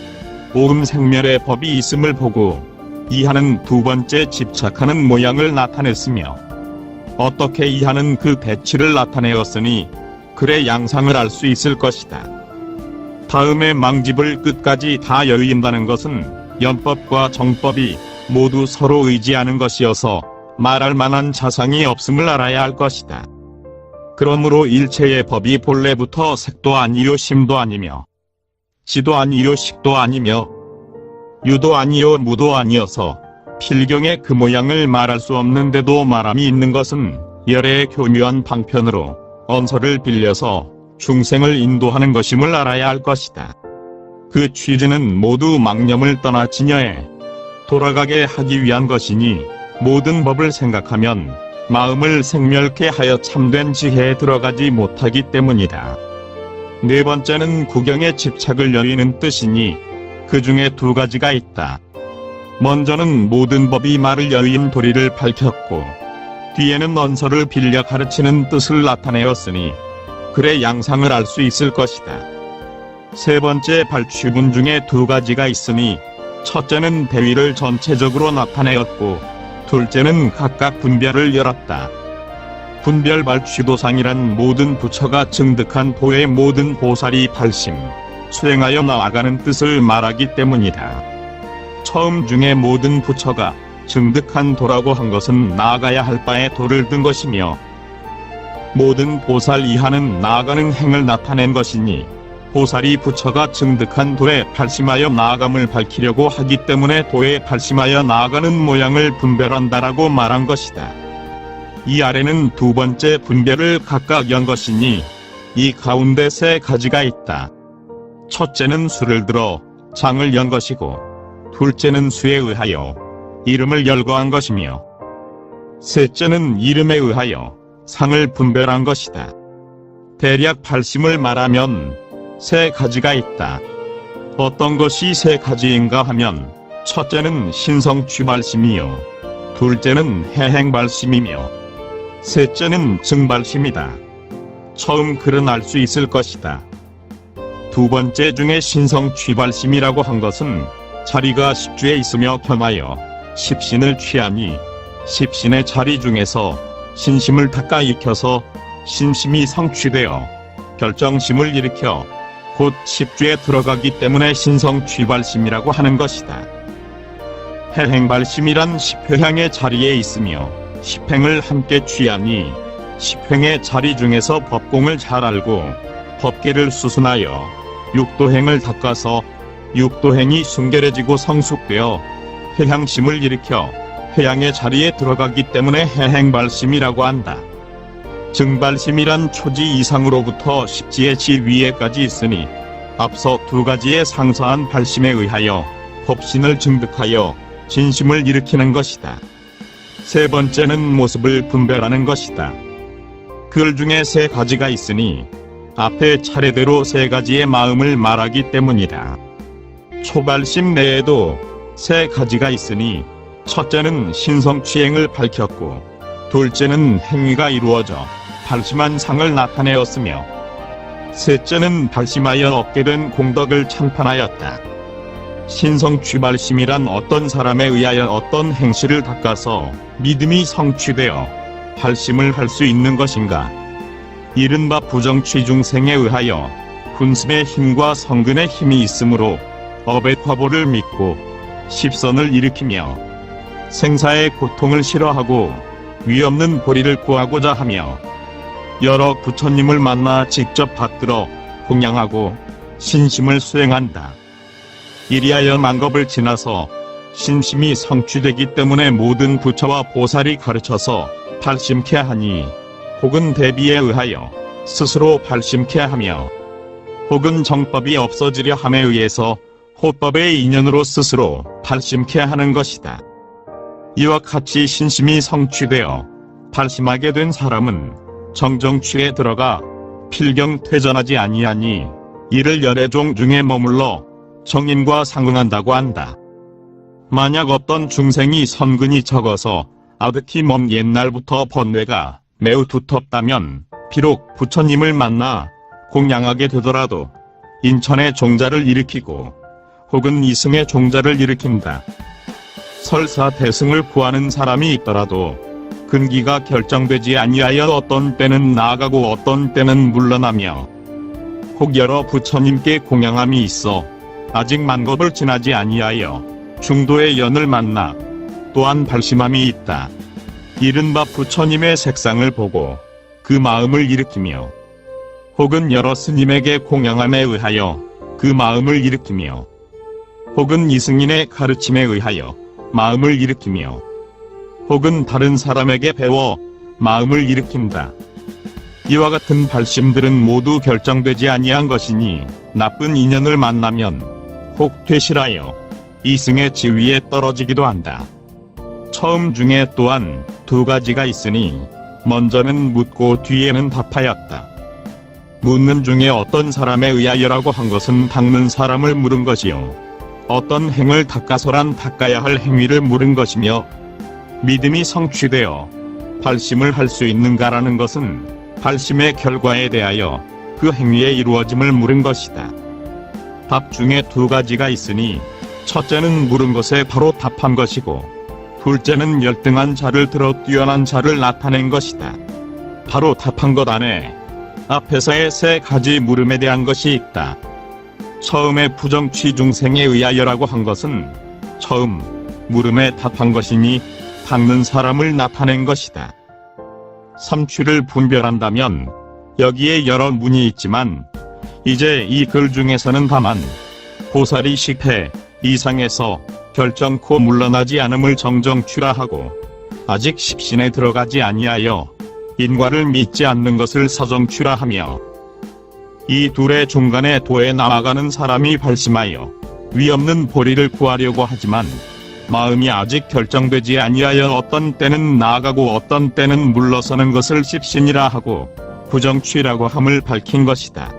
오금 생멸의 법이 있음을 보고 이하는 두 번째 집착하는 모양을 나타냈으며, 어떻게 이하는 그 대치를 나타내었으니 글의 양상을 알 수 있을 것이다. 다음에 망집을 끝까지 다 여의인다는 것은 연법과 정법이 모두 서로 의지하는 것이어서 말할 만한 자상이 없음을 알아야 할 것이다. 그러므로 일체의 법이 본래부터 색도 아니요 심도 아니며 지도 아니요 식도 아니며 유도 아니요 무도 아니어서 필경의 그 모양을 말할 수 없는데도 말함이 있는 것은 열애의 교묘한 방편으로 언서를 빌려서 중생을 인도하는 것임을 알아야 할 것이다. 그 취지는 모두 망념을 떠나 진여에 돌아가게 하기 위한 것이니 모든 법을 생각하면 마음을 생멸케 하여 참된 지혜에 들어가지 못하기 때문이다. 네 번째는 구경에 집착을 여의는 뜻이니 그 중에 두 가지가 있다. 먼저는 모든 법이 말을 여의는 도리를 밝혔고, 뒤에는 언서를 빌려 가르치는 뜻을 나타내었으니 글의 양상을 알 수 있을 것이다. 세 번째 발취분 중에 두 가지가 있으니 첫째는 대위를 전체적으로 나타내었고, 둘째는 각각 분별을 열었다. 분별 발취도상이란 모든 부처가 증득한 도의 모든 보살이 발심, 수행하여 나아가는 뜻을 말하기 때문이다. 처음 중에 모든 부처가 증득한 도라고 한 것은 나아가야 할 바에 도를 든 것이며, 모든 보살 이하는 나아가는 행을 나타낸 것이니 보살이 부처가 증득한 도에 발심하여 나아감을 밝히려고 하기 때문에 도에 발심하여 나아가는 모양을 분별한다라고 말한 것이다. 이 아래는 두 번째 분별을 각각 연 것이니 이 가운데 세 가지가 있다. 첫째는 수를 들어 장을 연 것이고, 둘째는 수에 의하여 이름을 열거한 것이며, 셋째는 이름에 의하여 상을 분별한 것이다. 대략 발심을 말하면 세 가지가 있다. 어떤 것이 세 가지인가 하면, 첫째는 신성취발심이요, 둘째는 해행발심이며, 셋째는 증발심이다. 처음 글은 알 수 있을 것이다. 두 번째 중에 신성취발심이라고 한 것은 자리가 십주에 있으며 겸하여 십신을 취하니, 십신의 자리 중에서 신심을 닦아 익혀서 신심이 성취되어 결정심을 일으켜 곧 십주에 들어가기 때문에 신성취발심이라고 하는 것이다. 해행발심이란 십회향의 자리에 있으며 십행을 함께 취하니, 십행의 자리 중에서 법공을 잘 알고 법계를 수순하여 육도행을 닦아서 육도행이 순결해지고 성숙되어 회향심을 일으켜 회향의 자리에 들어가기 때문에 해행발심이라고 한다. 증발심이란 초지 이상으로부터 십지의 지 위에까지 있으니, 앞서 두 가지의 상서한 발심에 의하여 법신을 증득하여 진심을 일으키는 것이다. 세 번째는 모습을 분별하는 것이다. 글 중에 세 가지가 있으니 앞에 차례대로 세 가지의 마음을 말하기 때문이다. 초발심 내에도 세 가지가 있으니, 첫째는 신성취행을 밝혔고, 둘째는 행위가 이루어져 발심한 상을 나타내었으며, 셋째는 발심하여 얻게 된 공덕을 참판하였다. 신성취발심이란 어떤 사람에 의하여 어떤 행실을 닦아서 믿음이 성취되어 발심을 할 수 있는 것인가. 이른바 부정취중생에 의하여 군심의 힘과 성근의 힘이 있으므로 업의 화보를 믿고 십선을 일으키며 생사의 고통을 싫어하고 위없는 보리를 구하고자 하며 여러 부처님을 만나 직접 받들어 공양하고 신심을 수행한다. 이리하여 만겁을 지나서 신심이 성취되기 때문에 모든 부처와 보살이 가르쳐서 발심케 하니, 혹은 대비에 의하여 스스로 발심케 하며, 혹은 정법이 없어지려 함에 의해서 호법의 인연으로 스스로 발심케 하는 것이다. 이와 같이 신심이 성취되어 발심하게 된 사람은 정정취에 들어가 필경퇴전하지 아니하니, 이를 열애종 중에 머물러 정인과 상응한다고 한다. 만약 어떤 중생이 선근이 적어서 아득히 먼 옛날부터 번뇌가 매우 두텁다면 비록 부처님을 만나 공양하게 되더라도 인천의 종자를 일으키고 혹은 이승의 종자를 일으킨다. 설사 대승을 구하는 사람이 있더라도 근기가 결정되지 아니하여 어떤 때는 나아가고 어떤 때는 물러나며, 혹 여러 부처님께 공양함이 있어 아직 만겁을 지나지 아니하여 중도의 연을 만나 또한 발심함이 있다. 이른바 부처님의 색상을 보고 그 마음을 일으키며, 혹은 여러 스님에게 공양함에 의하여 그 마음을 일으키며, 혹은 이승인의 가르침에 의하여 마음을 일으키며, 혹은 다른 사람에게 배워 마음을 일으킨다. 이와 같은 발심들은 모두 결정되지 아니한 것이니, 나쁜 인연을 만나면 혹 퇴실하여 이승의 지위에 떨어지기도 한다. 처음 중에 또한 두 가지가 있으니, 먼저는 묻고 뒤에는 답하였다. 묻는 중에 어떤 사람에 의하여라고 한 것은 닦는 사람을 물은 것이요, 어떤 행을 닦아서란 닦아야 할 행위를 물은 것이며, 믿음이 성취되어 발심을 할 수 있는가라는 것은 발심의 결과에 대하여 그 행위의 이루어짐을 물은 것이다. 답 중에 두 가지가 있으니, 첫째는 물은 것에 바로 답한 것이고, 둘째는 열등한 자를 들어 뛰어난 자를 나타낸 것이다. 바로 답한 것 안에 앞에서의 세 가지 물음에 대한 것이 있다. 처음에 부정취중생에 의하여라고 한 것은 처음 물음에 답한 것이니 닦는 사람을 나타낸 것이다. 삼취를 분별한다면 여기에 여러 문이 있지만, 이제 이 글 중에서는 다만 보살이 식해 이상에서 결정코 물러나지 않음을 정정취라 하고, 아직 십신에 들어가지 아니하여 인과를 믿지 않는 것을 사정취라 하며, 이 둘의 중간에 도에 나아가는 사람이 발심하여 위없는 보리를 구하려고 하지만 마음이 아직 결정되지 아니하여 어떤 때는 나아가고 어떤 때는 물러서는 것을 십신이라 하고 부정취라고 함을 밝힌 것이다.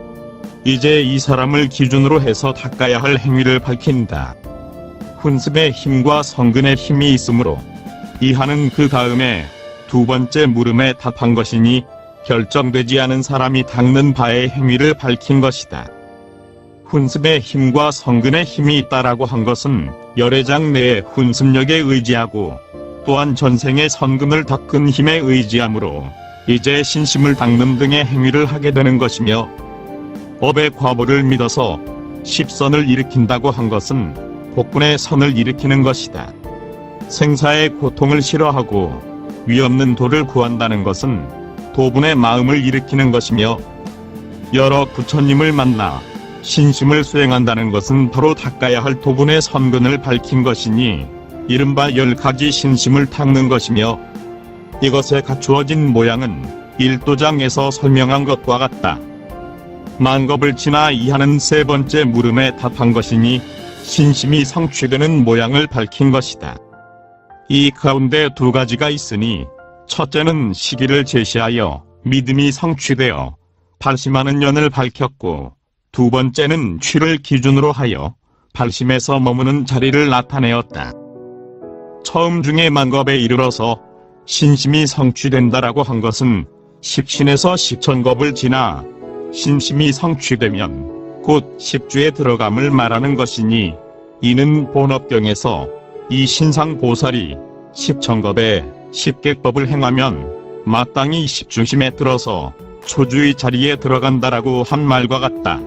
이제 이 사람을 기준으로 해서 닦아야 할 행위를 밝힌다. 훈습의 힘과 성근의 힘이 있으므로 이하는 그 다음에 두 번째 물음에 답한 것이니 결정되지 않은 사람이 닦는 바의 행위를 밝힌 것이다. 훈습의 힘과 성근의 힘이 있다라고 한 것은 열애장 내의 훈습력에 의지하고 또한 전생의 선근을 닦은 힘에 의지하므로 이제 신심을 닦는 등의 행위를 하게 되는 것이며, 업의 과보를 믿어서 십선을 일으킨다고 한 것은 복분의 선을 일으키는 것이다. 생사의 고통을 싫어하고 위없는 도를 구한다는 것은 도분의 마음을 일으키는 것이며, 여러 부처님을 만나 신심을 수행한다는 것은 바로 닦아야 할 도분의 선근을 밝힌 것이니 이른바 10가지 신심을 닦는 것이며, 이것에 갖추어진 모양은 일도장에서 설명한 것과 같다. 만겁을 지나 이하는 세 번째 물음에 답한 것이니 신심이 성취되는 모양을 밝힌 것이다. 이 가운데 두 가지가 있으니 첫째는 시기를 제시하여 믿음이 성취되어 발심하는 년을 밝혔고, 두 번째는 취를 기준으로 하여 발심에서 머무는 자리를 나타내었다. 처음 중에 만겁에 이르러서 신심이 성취된다라고 한 것은 십신에서 십천겁을 지나 신심이 성취되면 곧 십주에 들어감을 말하는 것이니, 이는 본업경에서 이 신상보살이 십천겁에 십객법을 행하면 마땅히 십주심에 들어서 초주의 자리에 들어간다라고 한 말과 같다.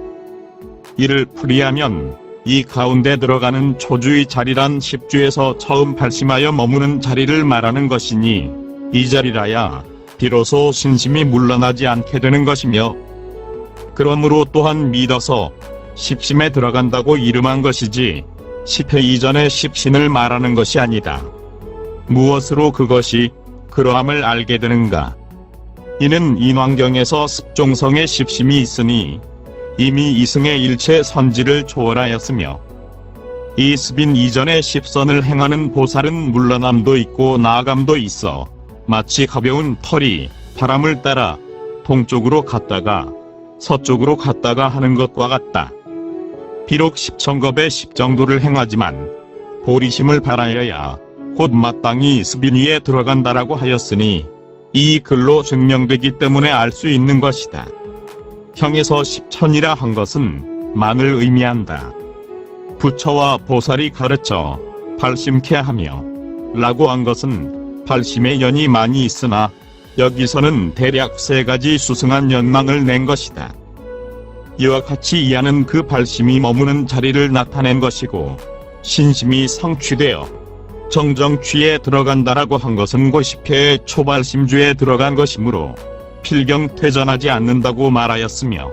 이를 풀이하면 이 가운데 들어가는 초주의 자리란 십주에서 처음 발심하여 머무는 자리를 말하는 것이니, 이 자리라야 비로소 신심이 물러나지 않게 되는 것이며, 그러므로 또한 믿어서 십심에 들어간다고 이름한 것이지 십회 이전의 십신을 말하는 것이 아니다. 무엇으로 그것이 그러함을 알게 되는가? 이는 인왕경에서 습종성의 십심이 있으니 이미 이승의 일체 선지를 초월하였으며, 이 습인 이전의 십선을 행하는 보살은 물러남도 있고 나아감도 있어 마치 가벼운 털이 바람을 따라 동쪽으로 갔다가 서쪽으로 갔다가 하는 것과 같다. 비록 십천겁의 십정도를 행하지만 보리심을 발하여야 곧 마땅히 습인 위에 들어간다라고 하였으니 이 글로 증명되기 때문에 알 수 있는 것이다. 형에서 십천이라 한 것은 만을 의미한다. 부처와 보살이 가르쳐 발심케 하며 라고 한 것은 발심의 연이 많이 있으나 여기서는 대략 세 가지 수승한 연망을 낸 것이다. 이와 같이 이하는 그 발심이 머무는 자리를 나타낸 것이고, 신심이 성취되어 정정취에 들어간다라고 한 것은 곧 십회의 초발심주에 들어간 것이므로 필경퇴전하지 않는다고 말하였으며,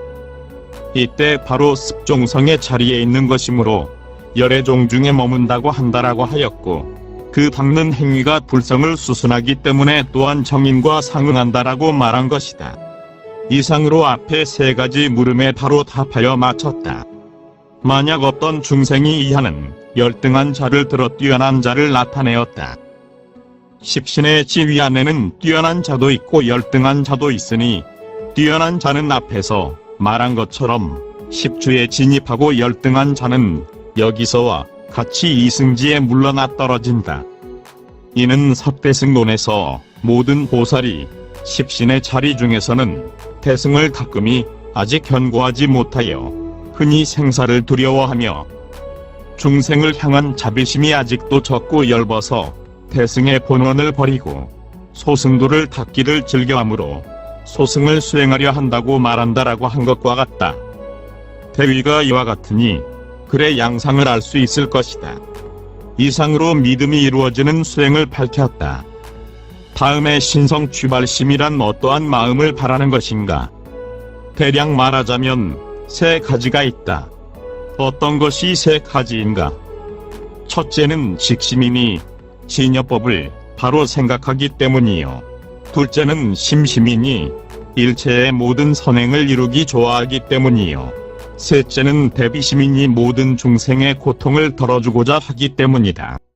이때 바로 습종성의 자리에 있는 것이므로 열애종 중에 머문다고 한다라고 하였고, 그 닦는 행위가 불성을 수순하기 때문에 또한 정인과 상응한다라고 말한 것이다. 이상으로 앞에 세 가지 물음에 바로 답하여 마쳤다. 만약 어떤 중생이 이하는 열등한 자를 들어 뛰어난 자를 나타내었다. 십신의 지위 안에는 뛰어난 자도 있고 열등한 자도 있으니, 뛰어난 자는 앞에서 말한 것처럼 십주에 진입하고 열등한 자는 여기서와 같이 이승지에 물러나 떨어진다. 이는 섭대승론에서 모든 보살이 십신의 자리 중에서는 대승을 닦음이 아직 견고하지 못하여 흔히 생사를 두려워하며 중생을 향한 자비심이 아직도 적고 엷어서 대승의 본원을 버리고 소승도를 닦기를 즐겨하므로 소승을 수행하려 한다고 말한다라고 한 것과 같다. 대위가 이와 같으니 글의 양상을 알 수 있을 것이다. 이상으로 믿음이 이루어지는 수행을 밝혔다. 다음에 신성취발심이란 어떠한 마음을 바라는 것인가? 대략 말하자면 세 가지가 있다. 어떤 것이 세 가지인가? 첫째는 직심이니 진여법을 바로 생각하기 때문이요. 둘째는 심심이니 일체의 모든 선행을 이루기 좋아하기 때문이요. 셋째는 대비심이니 모든 중생의 고통을 덜어주고자 하기 때문이다.